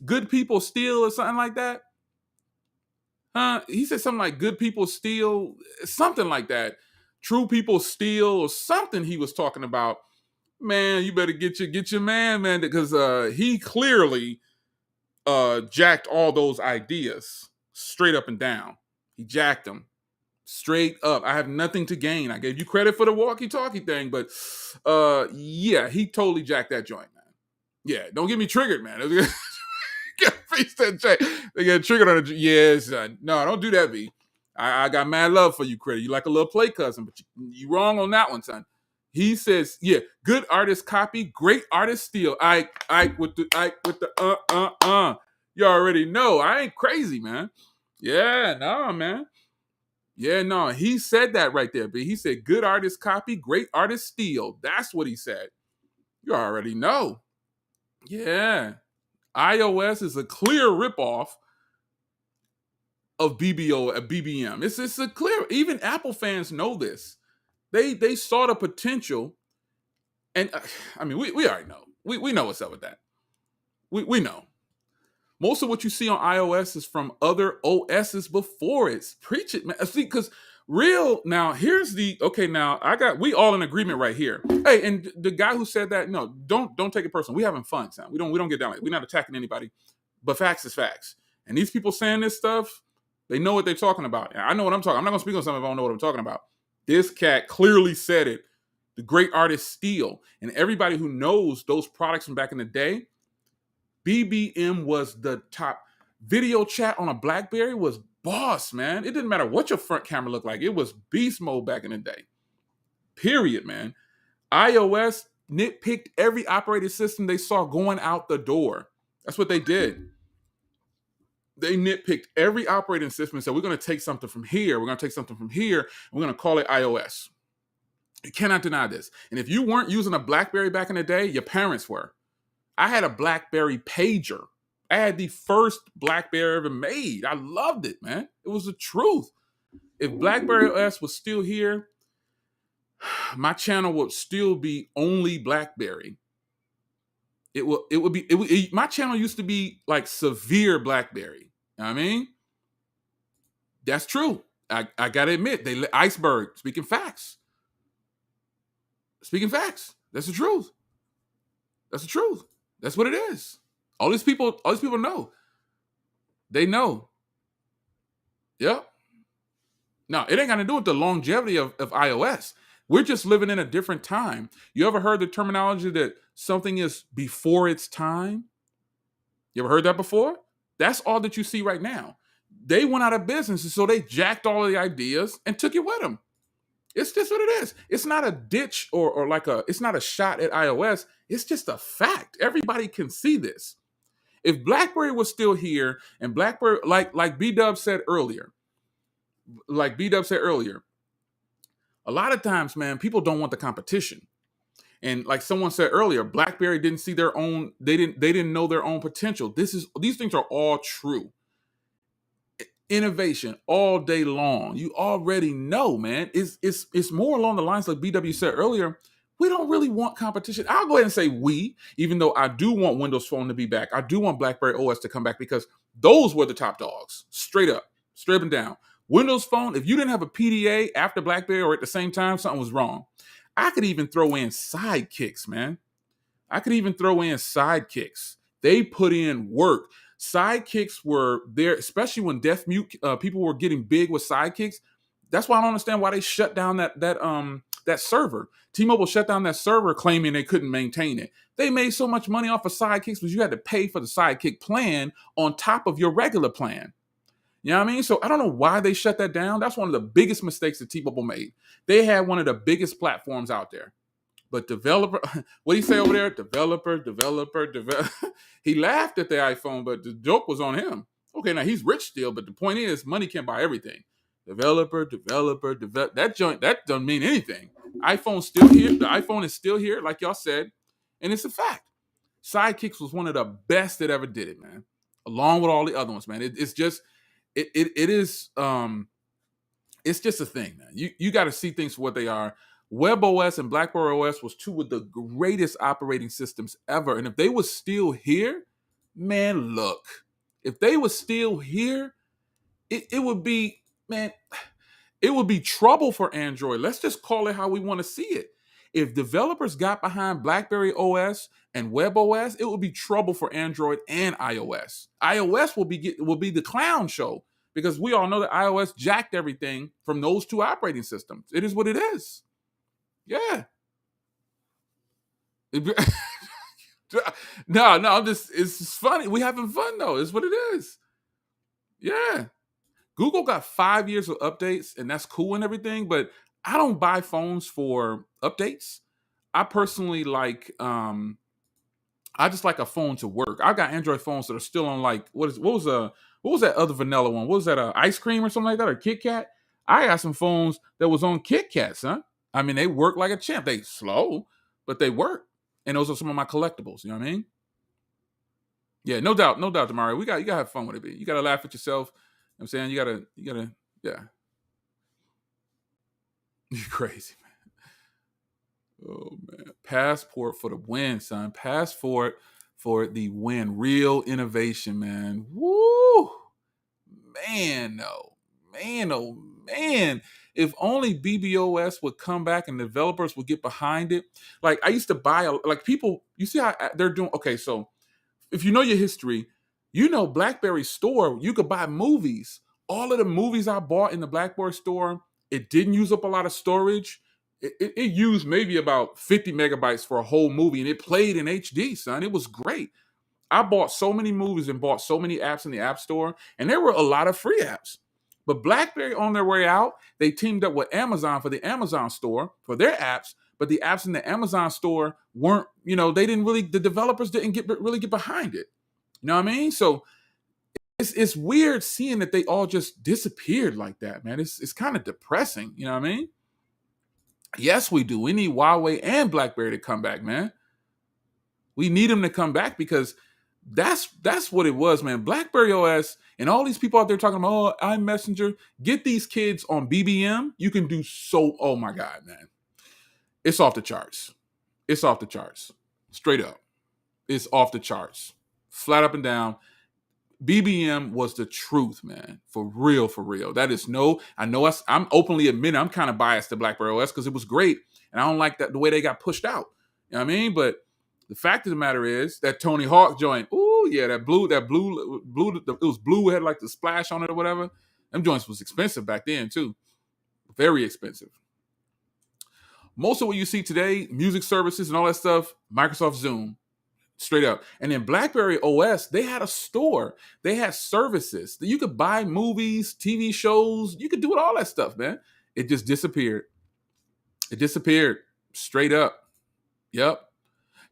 Good people steal or something like that? He said something like good people steal, something like that. True people steal or something he was talking about. Man, you better get your man, because he clearly jacked all those ideas straight up and down. He jacked them straight up. I have nothing to gain. I gave you credit for the walkie-talkie thing, but yeah, he totally jacked that joint, man. Yeah, don't get me triggered, man. They get triggered on it. Yes, no, don't do that, V. I got mad love for you, credit. You like a little play cousin, but you wrong on that one, son. He says, yeah, good artist copy, great artist steal. Ike with the You already know. I ain't crazy, man. Yeah, no, man. Yeah, no, he said that right there, but he said good artist copy, great artist steal. That's what he said. You already know. Yeah. iOS is a clear ripoff of BBM. It's a clear, even Apple fans know this. They saw the potential, and I mean, we already know. We know what's up with that. We know. Most of what you see on iOS is from other OSs before it. Preach it, man. See, because now here's we all in agreement right here. Hey, and the guy who said that, no, don't take it personal. We having fun, son. We don't get down like we're not attacking anybody, but facts is facts. And these people saying this stuff, they know what they're talking about. I know what I'm talking. I'm not gonna speak on something if I don't know what I'm talking about. This cat clearly said it. The great artist steal, and everybody who knows those products from back in the day, BBM was the top. Video chat on a BlackBerry was boss, man. It didn't matter what your front camera looked like. It was beast mode back in the day. Period, man. iOS, nitpicked every operating system they saw going out the door. That's what they did. They nitpicked every operating system and said, we're going to take something from here. We're going to take something from here. And we're going to call it iOS. You cannot deny this. And if you weren't using a BlackBerry back in the day, your parents were. I had a BlackBerry pager. I had the first BlackBerry ever made. I loved it, man. It was the truth. If BlackBerry OS was still here, my channel would still be only BlackBerry. My channel used to be like severe BlackBerry. You know what I mean? That's true. I gotta admit, iceberg, speaking facts. Speaking facts. That's the truth. That's the truth. That's what it is. All these people know. They know. Yep. No, it ain't got to do with the longevity of iOS. We're just living in a different time. You ever heard the terminology that something is before its time? You ever heard that before? That's all that you see right now. They went out of business, and so they jacked all of the ideas and took it with them. It's just what it is. It's not a ditch or it's not a shot at iOS. It's just a fact. Everybody can see this. If BlackBerry was still here and BlackBerry, like B-Dub said earlier, a lot of times, man, people don't want the competition. And like someone said earlier, BlackBerry didn't see their own, they didn't know their own potential. These things are all true. Innovation all day long. You already know, man. It's more along the lines like BW said earlier. We don't really want competition. I'll go ahead and say we, even though I do want Windows Phone to be back. I do want BlackBerry OS to come back because those were the top dogs. Straight up and down. Windows Phone, if you didn't have a PDA after BlackBerry or at the same time, something was wrong. I could even throw in sidekicks, man. They put in work. Sidekicks were there, especially when deaf mute people were getting big with sidekicks. That's why I don't understand why they shut down that server. T-Mobile shut down that server claiming they couldn't maintain it. They made so much money off of sidekicks because you had to pay for the sidekick plan on top of your regular plan. You know what I mean? So I don't know why they shut that down. That's one of the biggest mistakes that T-Mobile made. They had one of the biggest platforms out there. But developer, what do you say over there? Developer. He laughed at the iPhone, but the joke was on him. Okay, now he's rich still, but the point is, money can't buy everything. Developer. That doesn't mean anything. iPhone's still here. The iPhone is still here, like y'all said, and it's a fact. Sidekicks was one of the best that ever did it, man. Along with all the other ones, man. It's just a thing, man. You got to see things for what they are. WebOS and BlackBerry OS was two of the greatest operating systems ever. And if they were still here, man, look. If they were still here, it would be trouble for Android. Let's just call it how we want to see it. If developers got behind BlackBerry OS and WebOS, it would be trouble for Android and iOS. iOS will be the clown show because we all know that iOS jacked everything from those two operating systems. It is what it is. Yeah. No, it's funny. We having fun though. It's what it is. Yeah. Google got 5 years of updates and that's cool and everything, but I don't buy phones for updates. I personally I just like a phone to work. I've got Android phones that are still on what was that other vanilla one? What was that, ice cream or something like that, or Kit Kat? I got some phones that was on Kit Kats, huh? I mean, they work like a champ. They slow, but they work. And those are some of my collectibles. You know what I mean? Yeah, no doubt, Demario. You gotta have fun with it, B. You gotta laugh at yourself. You know what I'm saying? You gotta, yeah. You're crazy, man. Oh man. Passport for the win, son. Passport for the win. Real innovation, man. Woo! Man, oh man. If only BBOS would come back and developers would get behind it. Like I used to buy people, you see how they're doing. Okay, so if you know your history, you know BlackBerry store, you could buy movies. All of the movies I bought in the BlackBerry store, it didn't use up a lot of storage. It used maybe about 50 megabytes for a whole movie, and it played in HD, son. It was great. I bought so many movies and bought so many apps in the App Store, and there were a lot of free apps. But BlackBerry, on their way out, they teamed up with Amazon for the Amazon store for their apps, but the apps in the Amazon store weren't, they didn't really, the developers didn't really get behind it. You know what I mean? So it's weird seeing that they all just disappeared like that, man. It's kind of depressing. You know what I mean? Yes, we do. We need Huawei and BlackBerry to come back, man. We need them to come back because that's what it was, man. BlackBerry OS and all these people out there talking about, oh, iMessenger. Get these kids on BBM. You can do so. Oh my God, man. It's off the charts. It's off the charts. Straight up. It's off the charts. Flat up and down. BBM was the truth, man. For real, for real. That is I know I'm openly admitting I'm kind of biased to BlackBerry OS because it was great. And I don't like the way they got pushed out. You know what I mean? But the fact of the matter is that Tony Hawk joint, ooh, yeah, that blue, it was blue, had like the splash on it or whatever. Them joints was expensive back then too. Very expensive. Most of what you see today, music services and all that stuff, Microsoft Zoom. Straight up. And then BlackBerry OS, they had a store. They had services that you could buy movies, TV shows. You could do all that stuff, man. It just disappeared. It disappeared. Straight up. Yep.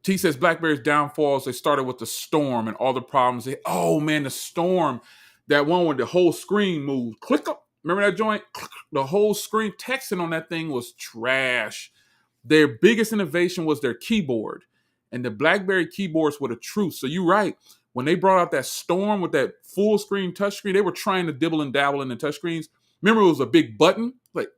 T says BlackBerry's downfalls, they started with the storm and all the problems. Oh, man, the storm. That one where the whole screen moved. Click up. Remember that joint? The whole screen texting on that thing was trash. Their biggest innovation was their keyboard. And the BlackBerry keyboards were the truth. So you're right. When they brought out that storm with that full screen touchscreen, they were trying to dibble and dabble in the touchscreens. Remember, it was a big button. Like,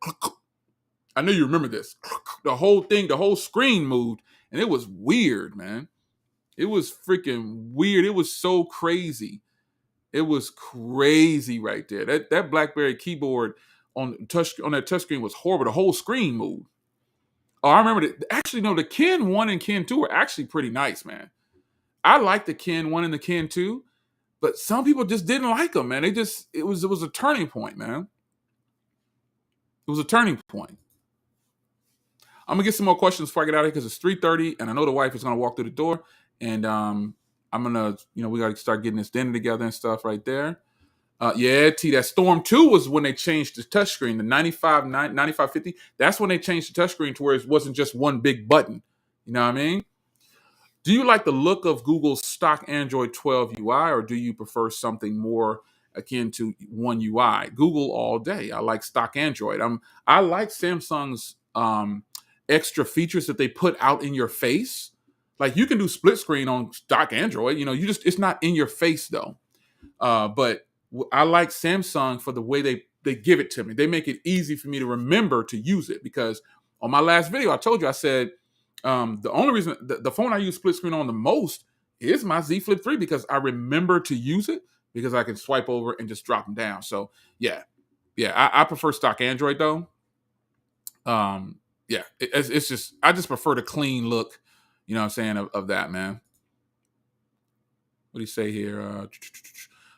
I know you remember this. The whole thing, the whole screen moved. And it was weird, man. It was freaking weird. It was so crazy. It was crazy right there. That BlackBerry keyboard on that touchscreen was horrible. The whole screen moved. Oh, I remember that. Actually, no, the Ken 1 and Ken 2 were actually pretty nice, man. I like the Ken 1 and the Ken 2, but some people just didn't like them, man. It was a turning point, man. It was a turning point. I'm gonna get some more questions before I get out of here because it's 3:30, and I know the wife is gonna walk through the door, and I'm gonna, we gotta start getting this dinner together and stuff right there. Yeah, T, that Storm 2 was when they changed the touchscreen, the 9550. That's when they changed the touchscreen to where it wasn't just one big button. You know what I mean? Do you like the look of Google's stock Android 12 UI, or do you prefer something more akin to One UI? Google all day. I like stock Android. I like Samsung's extra features that they put out in your face. Like you can do split screen on stock Android. It's not in your face though. But I like Samsung for the way they give it to me. They make it easy for me to remember to use it because on my last video, I told you, I said the only reason the phone I use split screen on the most is my Z Flip 3 because I remember to use it because I can swipe over and just drop them down. So yeah, I prefer stock Android though. It's just I just prefer the clean look, you know what I'm saying, of that, man. What do you say here?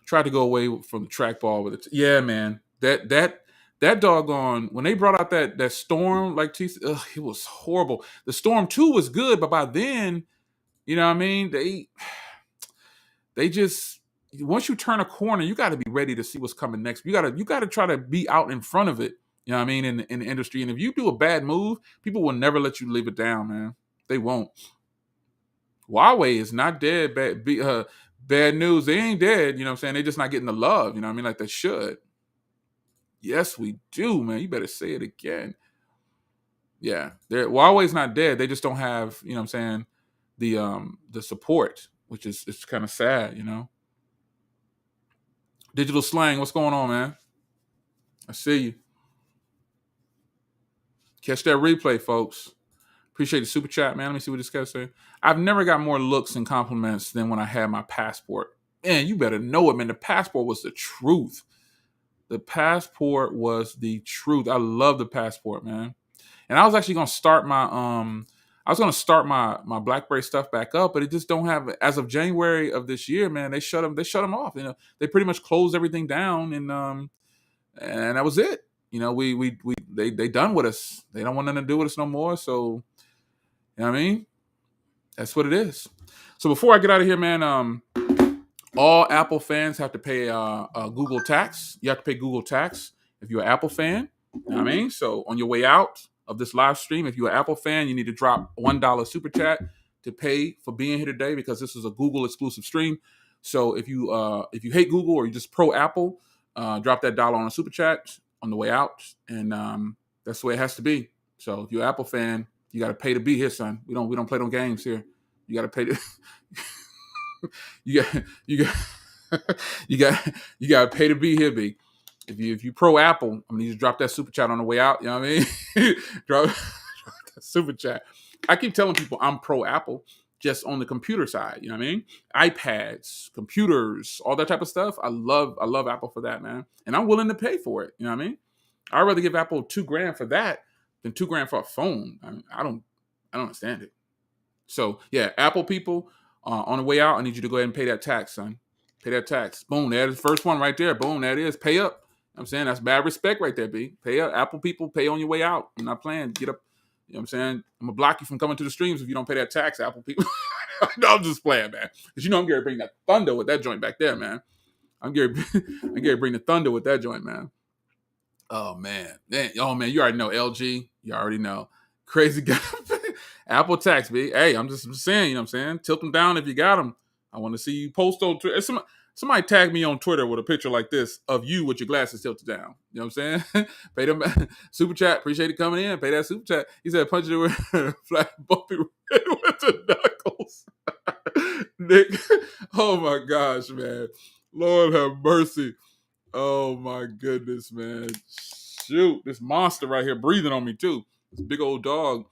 Tried to go away from the trackball with it. Yeah, man. That doggone when they brought out that Storm, like it was horrible. The Storm 2 was good, but by then, you know what I mean? They just once you turn a corner, you got to be ready to see what's coming next. You got to try to be out in front of it. You know what I mean? In the industry, and if you do a bad move, people will never let you leave it down, man. They won't. Huawei is not dead. Bad news. They ain't dead. You know what I'm saying? They're just not getting the love. You know what I mean? Like they should. Yes, we do, man. You better say it again. Yeah. Huawei's not dead. They just don't have, you know what I'm saying, the support, which is it's kind of sad, Digital Slang, what's going on, man? I see you. Catch that replay, folks. Appreciate the super chat, man. Let me see what this guy's saying. I've never got more looks and compliments than when I had my passport. Man, you better know it, man. The passport was the truth. The passport was the truth. I love the passport, man. And I was actually gonna start my my BlackBerry stuff back up, but it just don't have. As of January of this year, man, they shut them off. They pretty much closed everything down, and that was it. They done with us. They don't want nothing to do with us no more. So, you know what I mean? That's what it is. So before I get out of here, man, all Apple fans have to pay a Google tax. You have to pay Google tax if you're an Apple fan. You know what I mean? So on your way out of this live stream. If you're an Apple fan, you need to drop $1 super chat to pay for being here today, because this is a Google exclusive stream. So if you hate Google or you're just pro Apple, drop that dollar on a super chat on the way out, and that's the way it has to be. So if you're an Apple fan, you got to pay to be here, son. We don't play no games here. You got to pay to you got to pay to be here, B. If you pro Apple, I'm gonna need you to drop that super chat on the way out. You know what I mean? drop that super chat. I keep telling people I'm pro Apple, just on the computer side. You know what I mean? iPads, computers, all that type of stuff. I love Apple for that, man, and I'm willing to pay for it. You know what I mean? I'd rather give Apple $2,000 for that than $2,000 for a phone. I don't understand it. So yeah, Apple people, on the way out, I need you to go ahead and pay that tax, son. Pay that tax. Boom, there's the first one right there. Boom, that is. Pay up. I'm saying that's bad respect right there, B. Pay up. Apple people, pay on your way out. I'm not playing. Get up. You know what I'm saying? I'm going to block you from coming to the streams if you don't pay that tax, Apple people. No, I'm just playing, man. Because I'm going to bring that thunder with that joint back there, man. I'm going to bring the thunder with that joint, man. Oh, man. Oh, man, you already know LG. You already know. Crazy guy. Apple tax, B. Hey, I'm just saying, you know what I'm saying? Tilt them down if you got them. I want to see you post on Twitter. Somebody tag me on Twitter with a picture like this of you with your glasses tilted down. You know what I'm saying? Pay them super chat. Appreciate it coming in. Pay that super chat. He said, punch it with flat bumpy red with the knuckles. Nick, oh my gosh, man. Lord have mercy. Oh my goodness, man. Shoot, this monster right here breathing on me too. This big old dog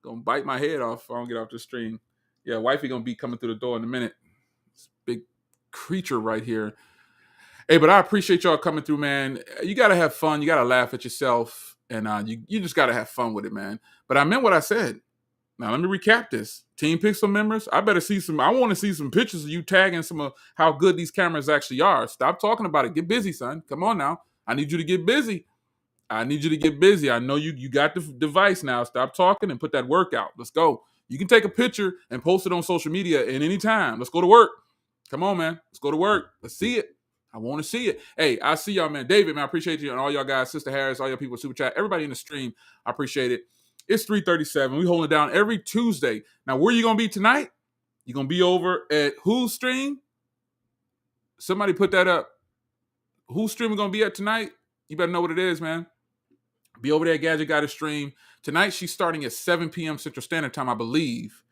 gonna bite my head off if I don't get off the stream. Yeah, wifey gonna be coming through the door in a minute. This big creature right here. Hey, but I appreciate y'all coming through, man. You gotta have fun. You gotta laugh at yourself, and you just gotta have fun with it, man. But I meant what I said. Now let me recap this. Team Pixel members, I better see some. I want to see some pictures of you tagging some of how good these cameras actually are. Stop talking about it. Get busy, son. Come on now. I need you to get busy. I need you to get busy. I know you got the device now. Stop talking and put that work out. Let's go. You can take a picture and post it on social media at any time. Let's go to work. Come on, man. Let's go to work. Let's see it. I want to see it. Hey, I see y'all, man. David, man, I appreciate you and all y'all guys. Sister Harris, all y'all people super chat. Everybody in the stream, I appreciate it. It's 3:37. We hold it down every Tuesday. Now, where you going to be tonight? You're going to be over at whose stream? Somebody put that up. Whose stream we going to be at tonight? You better know what it is, man. Be over there at Gadget Guy to stream. Tonight, she's starting at 7 p.m. Central Standard Time, I believe.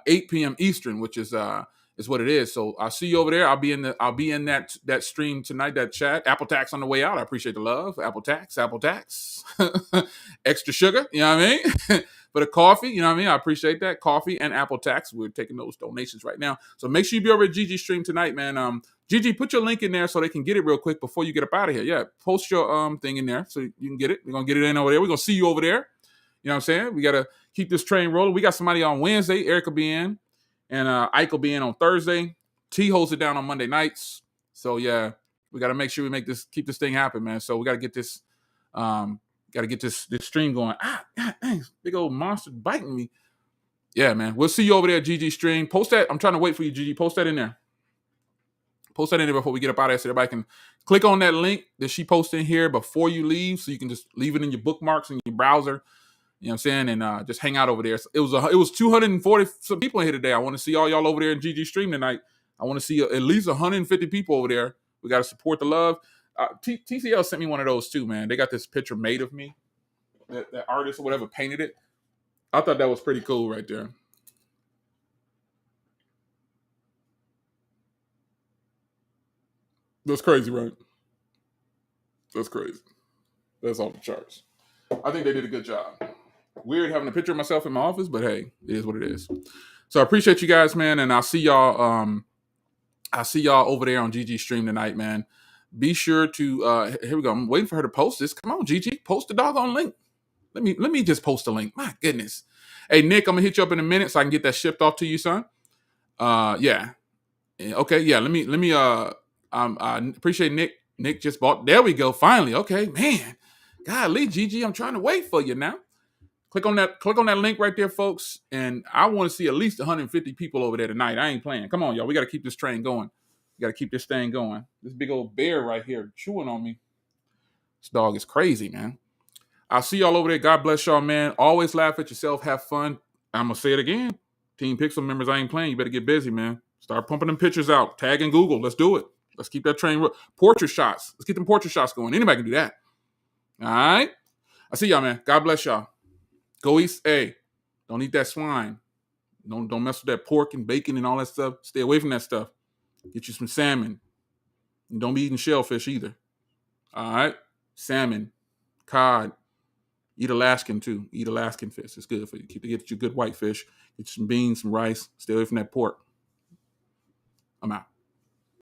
8 p.m. Eastern, which is what it is. So I'll see you over there. I'll be in that stream tonight, that chat. Apple tax on the way out. I appreciate the love. Apple tax. Extra sugar, you know what I mean? For the coffee, you know what I mean? I appreciate that. Coffee and Apple tax. We're taking those donations right now. So make sure you be over at Gigi stream tonight, man. Gigi, put your link in there so they can get it real quick before you get up out of here. Yeah, post your thing in there so you can get it. We're gonna get it in over there. We're gonna see you over there. You know what I'm saying? We gotta keep this train rolling. We got somebody on Wednesday. Eric will be in. And Ike will be in on Thursday. T holds it down on Monday nights. So yeah, we got to make sure we keep this thing happen, man. So we got to get this, this stream going. God dang, big old monster biting me. Yeah, man. We'll see you over there at GG stream. Post that. I'm trying to wait for you, GG. Post that in there. Post that in there before we get up out of there so everybody can click on that link that she posted in here before you leave, so you can just leave it in your bookmarks in your browser. You know what I'm saying? And just hang out over there. It was 240 some people in here today. I want to see all y'all over there in GG stream tonight. I want to see at least 150 people over there. We got to support the love. TCL sent me one of those too, man. They got this picture made of me. That artist or whatever painted it. I thought that was pretty cool right there. That's crazy, right? That's crazy. That's off the charts. I think they did a good job. Weird having a picture of myself in my office, but hey, it is what it is. So I appreciate you guys, man, and I'll see y'all. I'll see y'all over there on GG stream tonight, man. Be sure to here we go. I'm waiting for her to post this. Come on, GG, post the doggone link. Let me just post the link. My goodness. Hey, Nick, I'm gonna hit you up in a minute so I can get that shipped off to you, son. Yeah. Okay, yeah. Let me. I appreciate Nick. Nick just bought. There we go. Finally. Okay, man. Golly, GG, I'm trying to wait for you now. Click on that link right there, folks. And I want to see at least 150 people over there tonight. I ain't playing. Come on, y'all. We got to keep this train going. We got to keep this thing going. This big old bear right here chewing on me. This dog is crazy, man. I'll see y'all over there. God bless y'all, man. Always laugh at yourself. Have fun. I'm going to say it again. Team Pixel members, I ain't playing. You better get busy, man. Start pumping them pictures out. Tagging Google. Let's do it. Let's keep that train. Portrait shots. Let's get them portrait shots going. Anybody can do that. All right? I see y'all, man. God bless y'all. Go eat. Hey, don't eat that swine. Don't mess with that pork and bacon and all that stuff. Stay away from that stuff. Get you some salmon. And don't be eating shellfish either. All right? Salmon, cod. Eat Alaskan too. Eat Alaskan fish. It's good for you. Get you good white fish. Get you some beans, some rice. Stay away from that pork. I'm out.